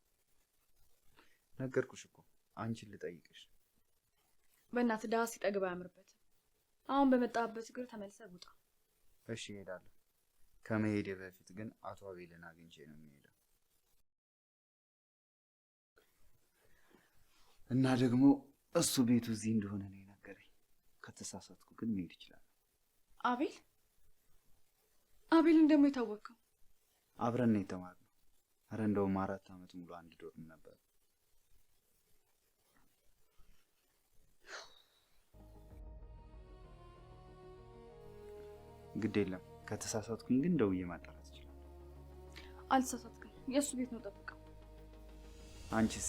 ነገርኩሽ እኮ አንቺን ልጠይቅሽ። በእናትህ ደሃ ሲጠግብ አያምርበትም። አሁን በመጣበት እግር ተመልሰህ ውጣ። እሺ እሄዳለሁ። ከመሄዴ በፊት ግን አቶ አቤልን አግኝቼ ነው የሚሄደው። እና ደግሞ እሱ ቤቱ እዚህ እንደሆነ ነው የነገረኝ። ከተሳሳትኩ ግን መሄድ ይችላል። አቤልን ደግሞ የታወቀው? አብረን ነው የተማርነው። ኧረ እንደውም 4 ዓመት ሙሉ አንድ ዶርም ነበር። ግድ የለም። ከተሳሳትኩኝ ግን ደውዬ ማጣራት ይችላል። አልተሳሳትክም። የእሱ ቤት ነው ጠብቀው። አንቺስ?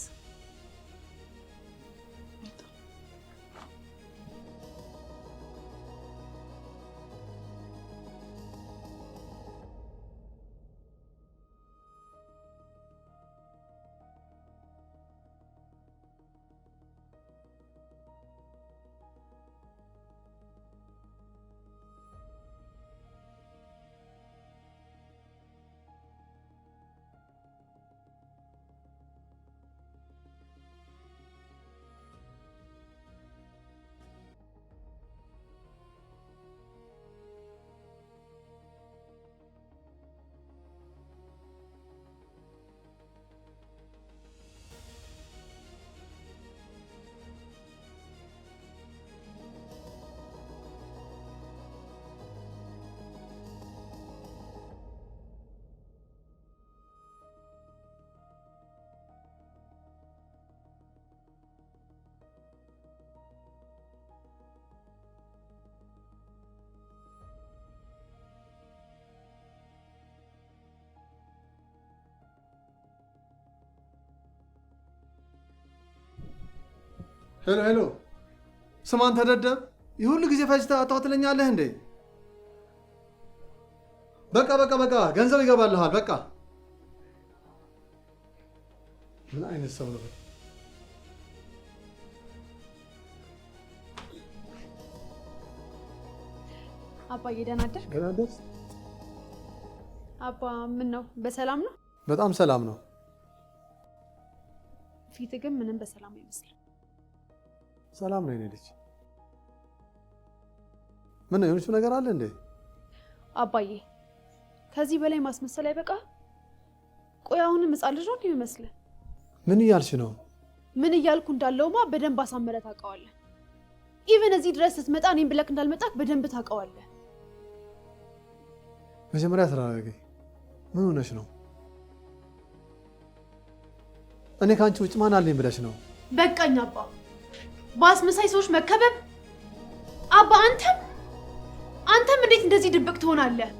ሄሎ ስማን ተደደብ፣ የሁሉ ጊዜ ፈጅታ አጣው ትለኛለህ እንዴ? በቃ ገንዘብ ይገባልሃል። በቃ ምን አይነት ሰው ነው? አባዬ ደህና አደርክ? ገና ደስ አባ ምን ነው በሰላም ነው? በጣም ሰላም ነው። ፊት ግን ምንም በሰላም አይመስልም። ሰላም ነው የኔ ልጅ። ምን ነው የሆነች ነገር አለ እንዴ? አባዬ ከዚህ በላይ ማስመሰል አይበቃ? ቆይ አሁንም ሕፃን ልጅ ነው የሚመስልህ? ምን እያልሽ ነው? ምን እያልኩ እንዳለውማ በደንብ አሳምረህ ታውቀዋለህ። ኢቨን እዚህ ድረስ ስትመጣ እኔም ብለክ እንዳልመጣክ በደንብ ታውቀዋለህ። መጀመሪያ ተረጋጊ። ምን ሆነሽ ነው? እኔ ከአንቺ ውጭ ማን አለኝ ብለሽ ነው? በቃኝ አባ፣ በአስመሳይ ሰዎች መከበብ። አባ አንተም እንዴት እንደዚህ ድብቅ ትሆናለህ?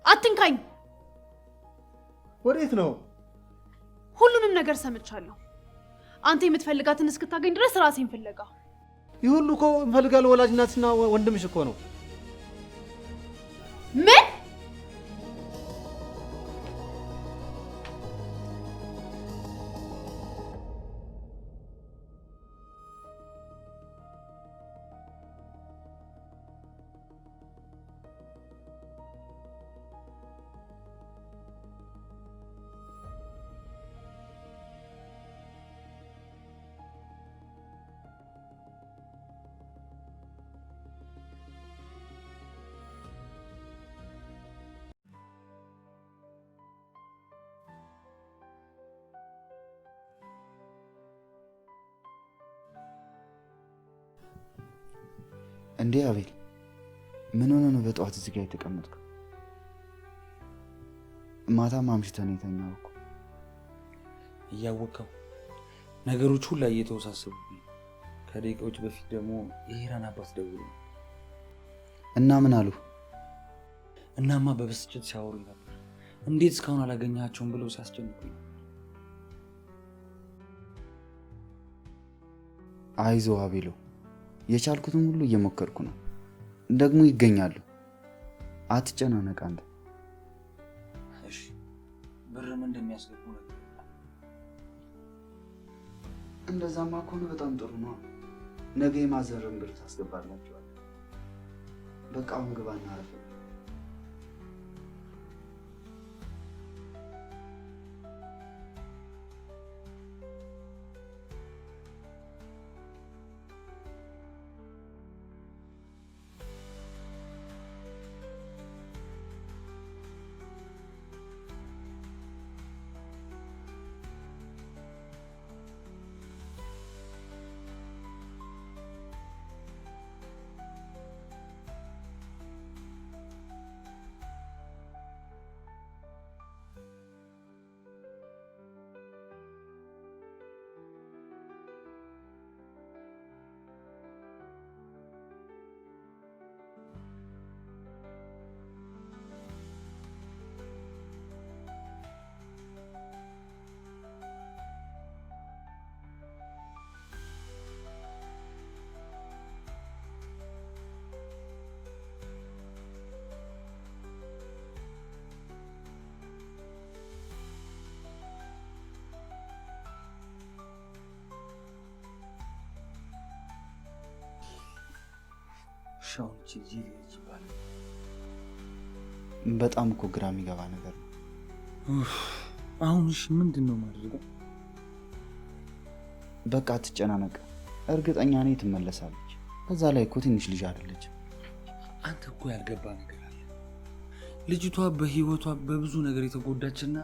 አትንካኝ። ወዴት ነው? ሁሉንም ነገር ሰምቻለሁ። አንተ የምትፈልጋትን እስክታገኝ ድረስ ራሴን ፍለጋ። ይህ ሁሉ እኮ እንፈልጋለን ወላጅ እናትና ወንድምሽ እኮ ነው። ምን? እንዴ አቤል፣ ምን ሆነ ነው በጠዋት እዚህ ጋር የተቀመጥከው? ማታም አምሽተን የተኛው እኮ። እያወቀው ነገሮች ሁላ እየተወሳሰቡብኝ፣ ከደቂቃዎች በፊት ደግሞ የሄራን አባት ደውሎ እና ምን አሉ? እናማ በብስጭት ሲያወሩ ነበር። እንዴት እስካሁን አላገኛቸውም ብለው ሲያስጨንቁኝ። አይዞ አቤሎ፣ የቻልኩትን ሁሉ እየሞከርኩ ነው። ደግሞ ይገኛሉ። አትጨናነቅ አንተ። እሺ፣ ብርም እንደሚያስገቡ ነገር እንደዛማ ከሆነ በጣም ጥሩ ነው። ነገ የማዘርን ብር ታስገባላችኋለህ። በቃ አሁን ግባና አረፍ። ሻውንቺ ጂሪ ይባላል። በጣም እኮ ግራ የሚገባ ነገር ነው። አሁን እሺ ምንድን ነው ማድረግ? በቃ አትጨናነቅ። እርግጠኛ ነኝ ትመለሳለች። በዛ ላይ እኮ ትንሽ ልጅ አይደለች። አንተ እኮ ያልገባ ነገር አለ። ልጅቷ በህይወቷ በብዙ ነገር የተጎዳችና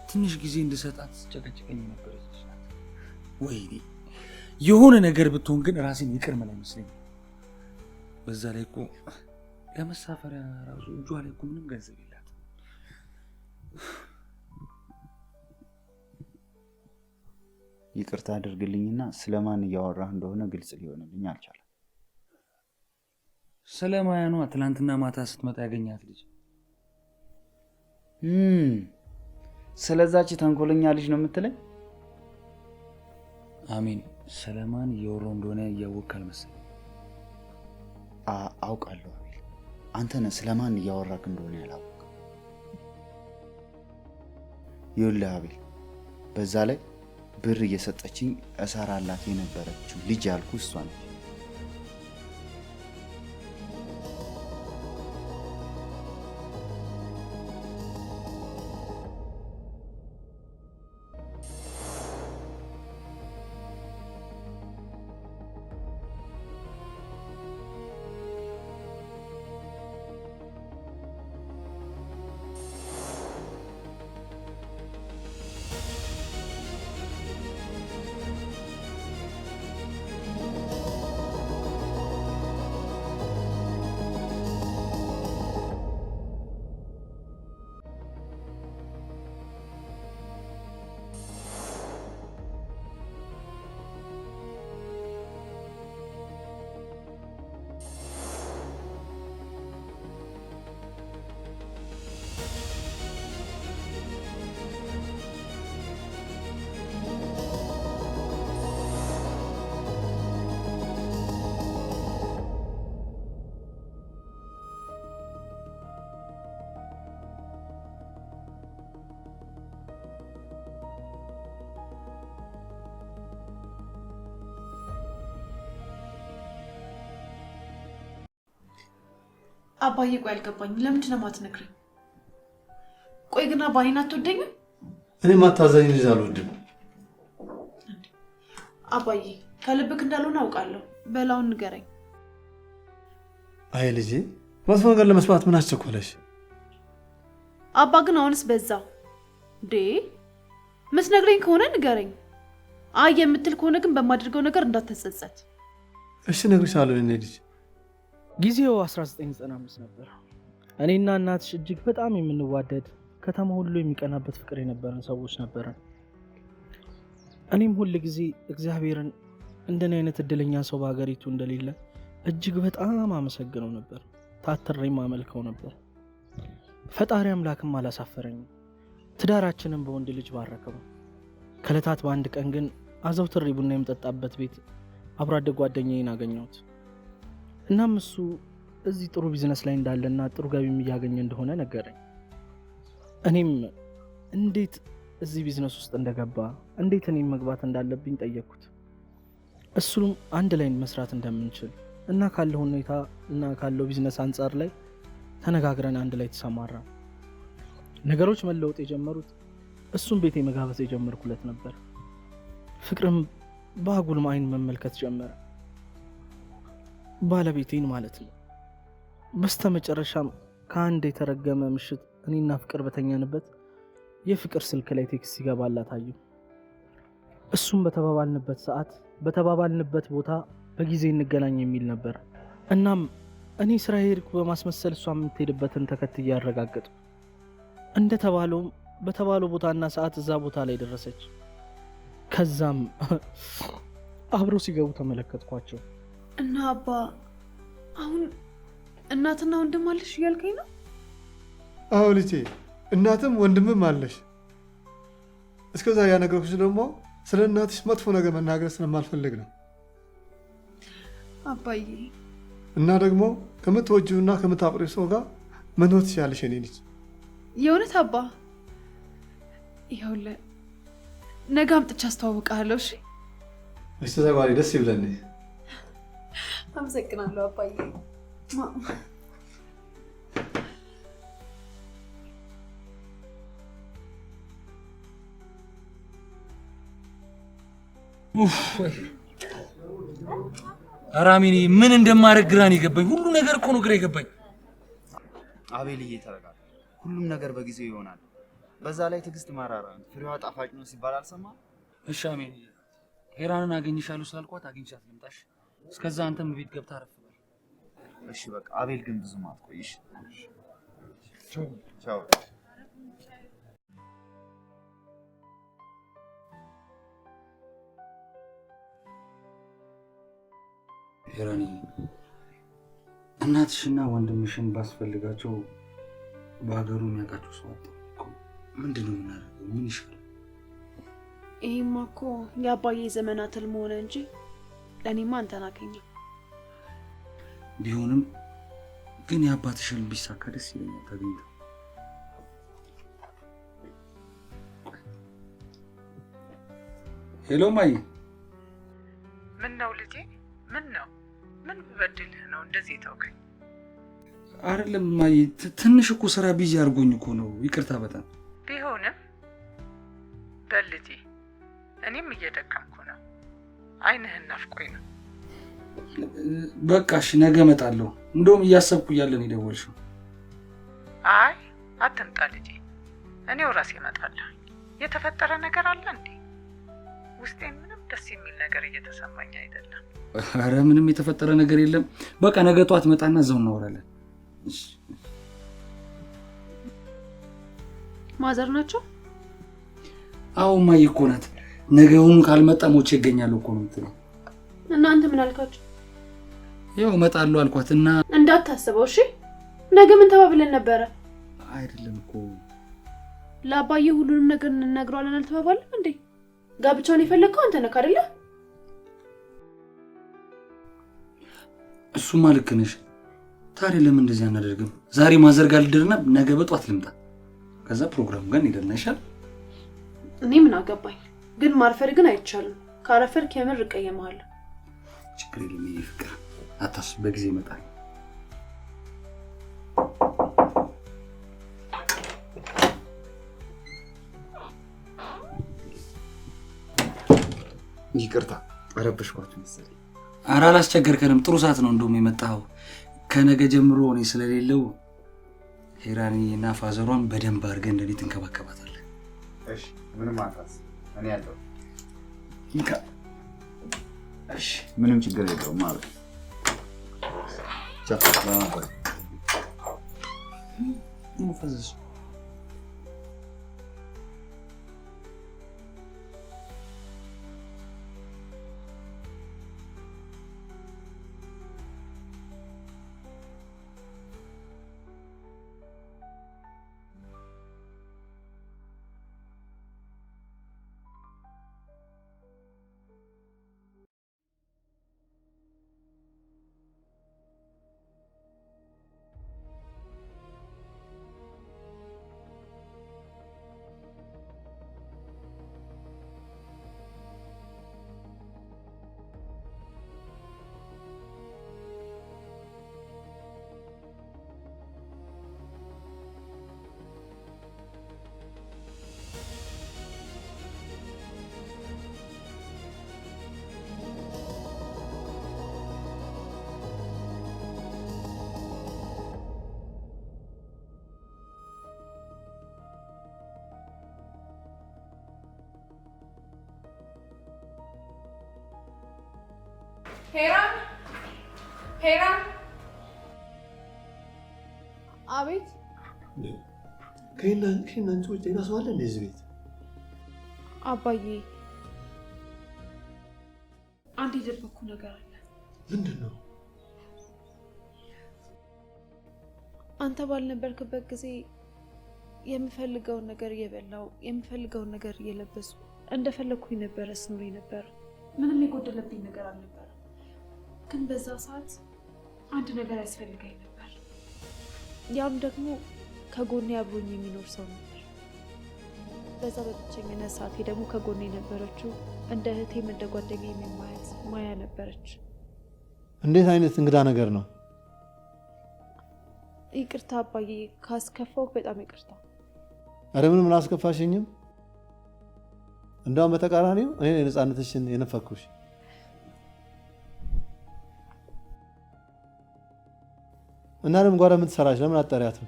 ትንሽ ጊዜ እንድሰጣት ጨቀጨቀኝ ነበረች። ወይኔ የሆነ ነገር ብትሆን ግን ራሴን ይቅር ምን አይመስለኝም። በዛ ላይ እኮ ለመሳፈሪያ ራሱ እጇ ላይ እኮ ምንም ገንዘብ የላትም። ይቅርታ አድርግልኝና ስለማን እያወራህ እንደሆነ ግልጽ ሊሆንልኝ አልቻለም። ስለማያኗ ትላንትና ማታ ስትመጣ ያገኛት ልጅ። ስለዛች ተንኮለኛ ልጅ ነው የምትለኝ? አሜን። ስለማን እያወራሁ እንደሆነ እያወቅህ አልመሰለኝም። አውቃለሁ አቤል፣ አንተ ነህ ስለማን እያወራክ እንደሆነ ያላወቅህ። ይኸውልህ አቤል፣ በዛ ላይ ብር እየሰጠችኝ እሰራላት የነበረችው ልጅ ያልኩ እሷ ነች። አባዬ ቆይ አልገባኝም። ለምንድን ነው የማትነግረኝ? ቆይ ግን አባዬን አትወደኝም? እኔ ማታዘኝ ልጅ አልወድም። አባዬ ከልብክ እንዳልሆነ አውቃለሁ። በላውን ንገረኝ። አይ ልጄ መጥፎ ነገር ለመስማት ምን አስቸኮለሽ? አባ ግን አሁንስ በዛ እንዴ። ምትነግረኝ ከሆነ ንገረኝ። አይ የምትል ከሆነ ግን በማድርገው ነገር እንዳትጸጸት። እሺ እነግርሻለሁ የኔ ልጅ። ጊዜው 1995 ነበር። እኔና እናትሽ እጅግ በጣም የምንዋደድ ከተማ ሁሉ የሚቀናበት ፍቅር የነበረን ሰዎች ነበረን። እኔም ሁል ጊዜ እግዚአብሔርን እንደኔ አይነት እድለኛ ሰው በሀገሪቱ እንደሌለ እጅግ በጣም አመሰግነው ነበር። ታትሬም አመልከው ነበር። ፈጣሪ አምላክም አላሳፈረኝም። ትዳራችንን በወንድ ልጅ ባረከው። ከዕለታት በአንድ ቀን ግን አዘውትሬ ቡና የምጠጣበት ቤት አብሮ አደግ ጓደኛዬን አገኘሁት። እናም እሱ እዚህ ጥሩ ቢዝነስ ላይ እንዳለና ጥሩ ገቢም እያገኘ እንደሆነ ነገረኝ። እኔም እንዴት እዚህ ቢዝነስ ውስጥ እንደገባ እንዴት እኔም መግባት እንዳለብኝ ጠየቅኩት። እሱም አንድ ላይ መስራት እንደምንችል እና ካለው ሁኔታ እና ካለው ቢዝነስ አንጻር ላይ ተነጋግረን አንድ ላይ ተሰማራ። ነገሮች መለወጥ የጀመሩት እሱም ቤቴ መጋበዝ የጀመርኩለት ነበር። ፍቅርም በአጉል አይን መመልከት ጀመረ። ባለቤቴን ማለት ነው። በስተመጨረሻም ከአንድ የተረገመ ምሽት እኔና ፍቅር በተኛንበት የፍቅር ስልክ ላይ ቴክስት ሲገባላት አየሁ። እሱም በተባባልንበት ሰዓት በተባባልንበት ቦታ በጊዜ እንገናኝ የሚል ነበር። እናም እኔ ስራ ሄድኩ በማስመሰል እሷ የምትሄድበትን ተከትዬ አረጋገጥኩ። እንደተባለውም በተባለው ቦታና ሰዓት እዛ ቦታ ላይ ደረሰች። ከዛም አብረው ሲገቡ ተመለከትኳቸው። እና አባ አሁን እናትና ወንድም አለሽ እያልከኝ ነው? አዎ ልጄ፣ እናትም ወንድምም አለሽ። እስከዛ ያነገርኩሽ ደግሞ ስለ እናትሽ መጥፎ ነገር መናገር ስለማልፈልግ ነው። አባዬ እና ደግሞ ከምትወጂውና ከምታፈቅሪው ሰው ጋር መኖር ትችያለሽ የኔ ልጅ። የእውነት አባ? ይኸውልህ ነገ አምጥቼ አስተዋውቅሃለሁ። እሺ? እሺ ተጓሪ፣ ደስ ይብለን። አመሰግናለሁ አባዬ። አራሚኒ ምን እንደማደርግ ግራ ነው የገባኝ። ሁሉ ነገር እኮ ነው ግራ የገባኝ። አቤልዬ ተረጋጋ። ሁሉም ነገር በጊዜው ይሆናል። በዛ ላይ ትዕግስት ማራራ ፍሬዋ ጣፋጭ ነው ሲባል አልሰማህም? እሺ አሜን። ሄራንን አገኝሻለሁ ስላልኳት አግኝቻት ልምጣሽ። እስከዛ አንተም ቤት ገብታ አረፍ በል። እሺ በቃ አቤል ግን ብዙም አትቆይሽ። ቻው። ሄራኒ እናትሽና ወንድምሽን ባስፈልጋቸው በሀገሩ የሚያውቃቸው ሰው አጣሁ። ምንድን ነው የምናደርገው? ምን ይሻላል? ይሄማ እኮ የአባዬ ዘመናት ህልም ሆነ እንጂ ለእኔማ አንተን አገኘ። ቢሆንም ግን የአባትሽ ህልም ቢሳካ ደስ ይለኛል። ታገኝተው ሄሎ ማይ። ምን ነው ልጄ? ምን ነው? ምን ብበድልህ ነው እንደዚህ ተውከኝ? አይደለም ማይ፣ ትንሽ እኮ ስራ ቢዚ አድርጎኝ እኮ ነው። ይቅርታ በጣም። ቢሆንም በል ልጄ፣ እኔም እየደከምኩ ነው። አይንህን ናፍቆኝ ነው። በቃ እሺ፣ ነገ እመጣለሁ። እንደውም እያሰብኩ እያለን የደወልሽው። አይ አትምጣ ልጄ፣ እኔው ራሴ እመጣለሁ። የተፈጠረ ነገር አለ እንዴ? ውስጤን ምንም ደስ የሚል ነገር እየተሰማኝ አይደለም። ኧረ ምንም የተፈጠረ ነገር የለም። በቃ ነገ ጧት መጣና እዛው እናወራለን። ማዘር ናቸው? አዎ ማይ እኮ ናት። ነገውን ካልመጣ ሞቼ እገኛለሁ እኮ ነው የምትለው። እናንተ ምን አልካችሁ? ያው እመጣለሁ አልኳት እና እንዳታስበው እሺ። ነገ ምን ተባብለን ነበረ? አይደለም እኮ ለአባዬ ሁሉንም ነገር እንነግረዋለን አልተባባልንም እንዴ? ጋብቻውን የፈለግከው አንተ ነህ አይደለ? እሱማ ልክ ነሽ። ታዲያ ለምን እንደዚህ አናደርግም? ዛሬ ማዘር ጋር ልድርና ነገ በጧት ልምጣ። ከዛ ፕሮግራሙ ጋር እንሄድና ይሻል። እኔ ምን አገባኝ? ግን ማርፈር ግን አይቻልም። ካረፈርክ የምር እቀየምሃለሁ። ችግር የለም የኔ ፍቅር፣ አታስብ፣ በጊዜ ይመጣል። ይቅርታ አረበሽኳችሁ መሰለኝ። ኧረ አላስቸገርከንም። ጥሩ ሰዓት ነው እንደውም የመጣኸው። ከነገ ጀምሮ እኔ ስለሌለው ሄራኒና ፋዘሯን በደንብ አድርገን እንደኔ ትንከባከባታለህ። እሺ ምንም አታስብ፣ እኔ ያለው እሺ ምንም ችግር የለውም ማለት ቻው። ፈዘዝ ሄራን አቤት። ከእናንተ ውጭ ሌላ ሰው አለ እንደዚህ ቤት? አባዬ አንድ የደበኩ ነገር አለ። ምንድን ነው? አንተ ባልነበርክበት ጊዜ የምፈልገውን ነገር እየበላው የምፈልገውን ነገር እየለበሱ እንደፈለኩኝ ነበረ ስኖር ነበር። ምንም የጎደለብኝ ነገር አልነበረ። ግን በዛ ሰዓት አንድ ነገር ያስፈልገኝ ነበር። ያም ደግሞ ከጎኔ አብሮኝ የሚኖር ሰው ነበር። በዛ በብቸኝነት ሰዓቴ ደግሞ ከጎኔ የነበረችው እንደ እህቴም እንደ ጓደኛዬም የማያት ማያ ነበረች። እንዴት አይነት እንግዳ ነገር ነው? ይቅርታ አባዬ፣ ካስከፋው በጣም ይቅርታ። ኧረ ምንም አላስከፋሽኝም። እንደውም በተቃራኒው እኔ ነፃነትሽን የነፈኩሽ። እና ለምን ጓዳ የምትሰራሽ? ለምን አጠሪያትም?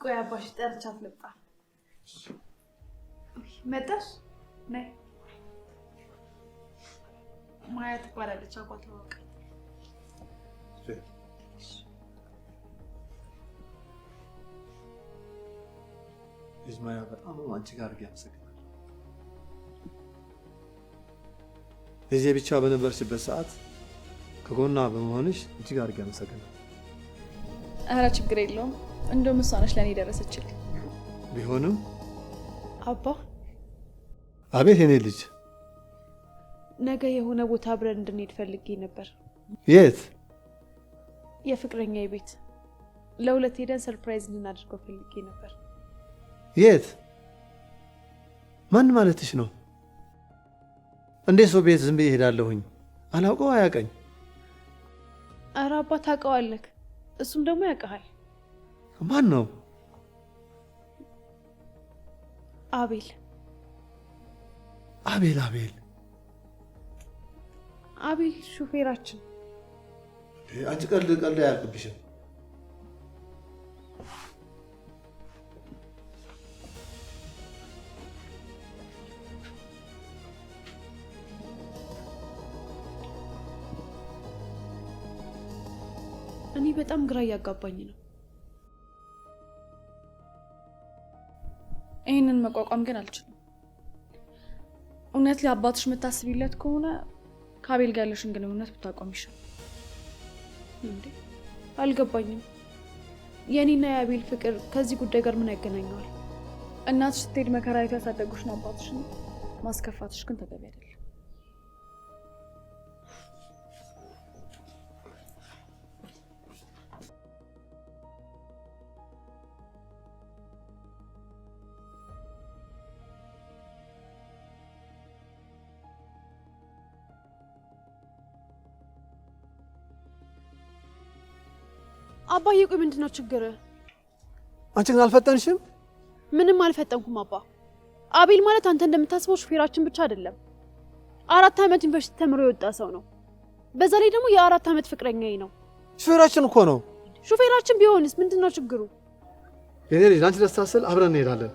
ቆይ አባሽ ጠርቻት ልምጣ። መጣሽ? ነይ ማያ ትባላለች። አቋት ለወቅ ልጅ ማያ በጣም አንቺ ጋር ያመሰግናል። እዚህ ብቻ በነበርሽበት ሰዓት ከጎና በመሆንሽ እጅግ አድርጌ አመሰግናለሁ። ኧረ ችግር የለውም። እንደውም እሷ ነች ለእኔ ደረሰችልኝ። ቢሆንም አባ። አቤት የኔ ልጅ። ነገ የሆነ ቦታ አብረን እንድንሄድ ፈልጌ ነበር። የት? የፍቅረኛዬ ቤት። ለሁለት ሄደን ሰርፕራይዝ እንድናደርገው ፈልጌ ነበር። የት? ማን ማለትሽ ነው? እንዴት ሰው ቤት ዝም ብዬ እሄዳለሁኝ? አላውቀው አያውቀኝ። ኧረ አባ ታውቀዋለህ፣ እሱም ደግሞ ያውቅሃል። ማን ነው? አቤል። አቤል አቤል አቤል ሹፌራችን። አንቺ ቀልድ ቀልድ አያልቅብሽም። እኔ በጣም ግራ እያጋባኝ ነው። ይህንን መቋቋም ግን አልችልም። እውነት ለአባትሽ የምታስቢለት ከሆነ ከአቤል ጋር ያለሽን ግንኙነት ብታቋም ይሻል። እንዴ አልገባኝም። የኔና የአቤል ፍቅር ከዚህ ጉዳይ ጋር ምን ያገናኘዋል? እናትሽ ስትሄድ መከራ አይቶ ያሳደጉሽን አባትሽን ማስከፋትሽ ግን ተገቢ አይደለም። አባዬ ቆይ ምንድነው ችግር? አንቺ ግን አልፈጠንሽም? ምንም አልፈጠንኩም አባ። አቤል ማለት አንተ እንደምታስበው ሹፌራችን ብቻ አይደለም። 4 ዓመት ዩኒቨርሲቲ ተምሮ የወጣ ሰው ነው። በዛ ላይ ደግሞ የ4 ዓመት ፍቅረኛዬ ነው። ሹፌራችን እኮ ነው። ሹፌራችን ቢሆንስ ምንድነው ችግሩ? የኔ ልጅ አንቺ ደስታ ስል አብረን እንሄዳለን።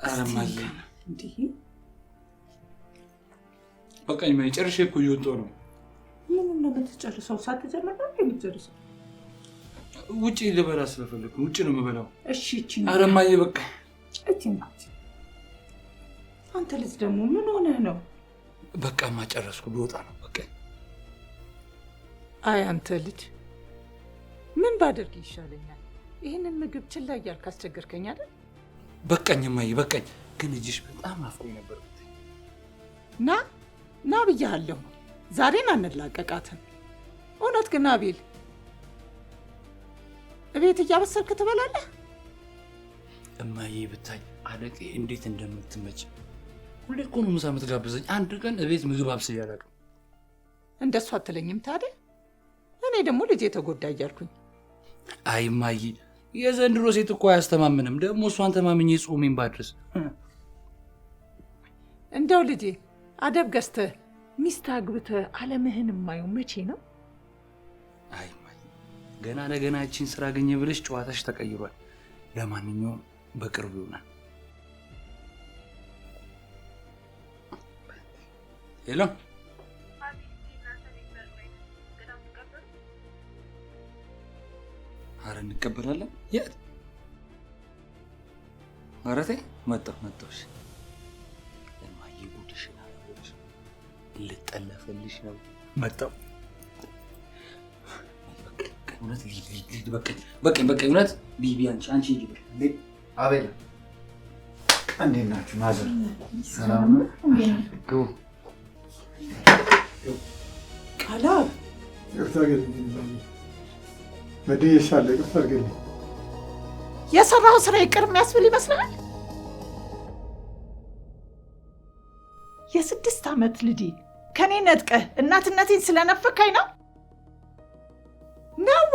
አረማዬ እንዴ በቃኝ። ጨርሼ እኮ እየወጣሁ ነው። ምን እንደምትጨርሰው ሳትጀምር ነው የምትጨርሰው? ውጪ ልበላ ስለፈለኩ ውጪ ነው የምበላው። እሺ እቺ አረማዬ በቃ እቺ ናት። አንተ ልጅ ደግሞ ምን ሆነህ ነው? በቃማ ጨረስኩ፣ ልወጣ ነው በቃ። አይ አንተ ልጅ ምን ባደርግ ይሻለኛል? ይህንን ምግብ ችላ እያልክ አስቸገርከኝ አይደል? በቃኝ እማዬ በቃኝ። ግን እጅሽ በጣም አፍቆኝ ነበር። ና ብያለሁ። ዛሬን አንላቀቃትም። እውነት ግን አቤል እቤት እያበሰልክ ትበላለህ? እማዬ ብታይ አለቄ እንዴት እንደምትመጭ ሁሌ እኮ ነው ምሳ የምትጋብዘኝ። አንድ ቀን እቤት ምግብ አብስዬ አላውቅም። እንደሱ አትለኝም ታዲያ? እኔ ደግሞ ልጄ ተጎዳ እያልኩኝ። አይ እማዬ የዘንድሮ ሴት እኮ አያስተማምንም። ደግሞ እሷን ተማምኜ ጾሜን ባድርስ። እንደው ልጄ አደብ ገዝተህ ሚስት አግብተህ አለምህን የማየው መቼ ነው? አይ እማዬ ገና ለገና እቺን ስራ አገኘ ብለሽ ጨዋታሽ ተቀይሯል። ለማንኛውም በቅርቡ ይሆናል። ሄሎ አረ እንቀበላለን። የት አረቴ መጣሁ። እሺ ለማየ ጉድሽና አለች ልጠለፈልሽ ነው። መጣሁ። እውነት ሊድ በቃኝ እውነት ቢቢ አንቺ ሂጂ እንዴ። አቤል እንዴት ናችሁ? ማዘር ሰላም ነው? ግቡ። ቃላ ይቅርታ አድርግልኝ በድዬሻለሁ። ይቅርታ አድርግልኝ። የሰራው ስራ ይቅር የሚያስብል ይመስላል። የ6 ዓመት ልጅ ከኔ ነጥቀህ እናትነቴን ስለነፈካኝ ነው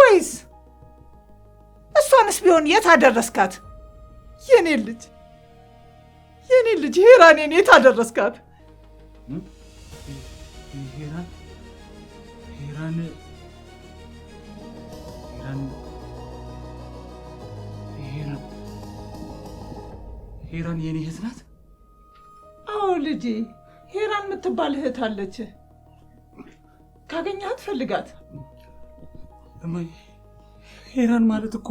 ወይስ እሷንስ ቢሆን የት አደረስካት? የኔ ልጅ ሄራኔን የት አደረስካት? ሄራን የኔ እህት ናት? አዎ ልጄ፣ ሄራን የምትባል እህት አለች። ካገኘሃት ፈልጋት። እማዬ፣ ሄራን ማለት እኮ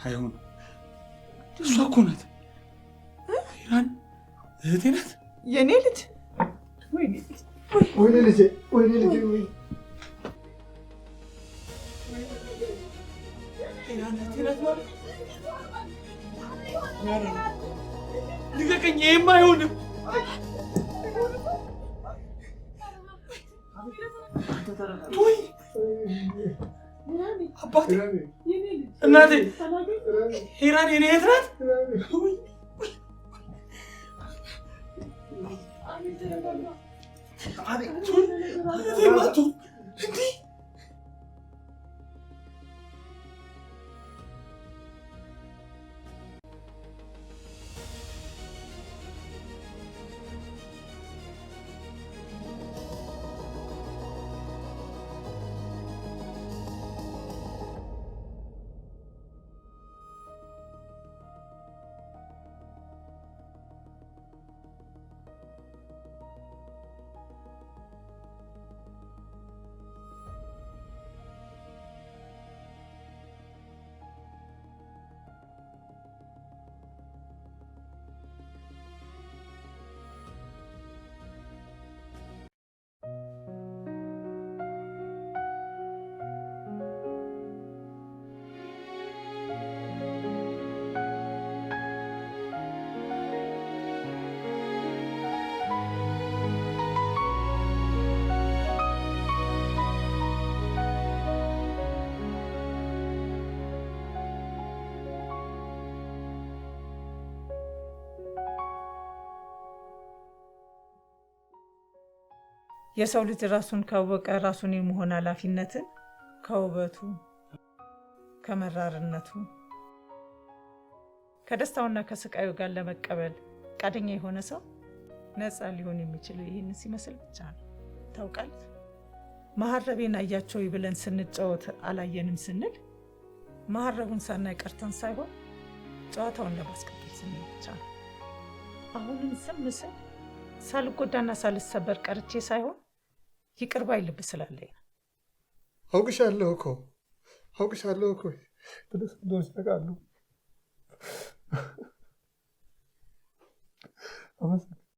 አይሆንም። እሷ እኮ ናት። ሄራን እህቴ ናት። የኔ ልጅ ወይኔ ልጄ፣ ወይኔ ልጄ፣ ወይ ሄራን እህቴ ናት ማለት ልቀቀኝ! ይሄማ አይሆንም። አባቴ፣ እናቴ፣ ሄራን የኔ እህት ናት? የሰው ልጅ ራሱን ካወቀ ራሱን የመሆን ኃላፊነትን ከውበቱ፣ ከመራርነቱ፣ ከደስታውና ከስቃዩ ጋር ለመቀበል ፈቃደኛ የሆነ ሰው ነፃ ሊሆን የሚችለው ይህንን ሲመስል ብቻ ነው። ታውቃለህ፣ መሀረቤን አያቸው ብለን ስንጫወት አላየንም ስንል መሀረቡን ሳናይ ቀርተን ሳይሆን ጨዋታውን ለማስቀጠል ስንል ብቻ ነው። አሁንም ዝም ስል ሳልጎዳና ሳልሰበር ቀርቼ ሳይሆን ይቅር ባይ ልብ ስላለኝ ነው። አውቅሻለሁ እኮ ትልቅ እንደሆንሽ አውቃለሁ። አመሰግናለሁ።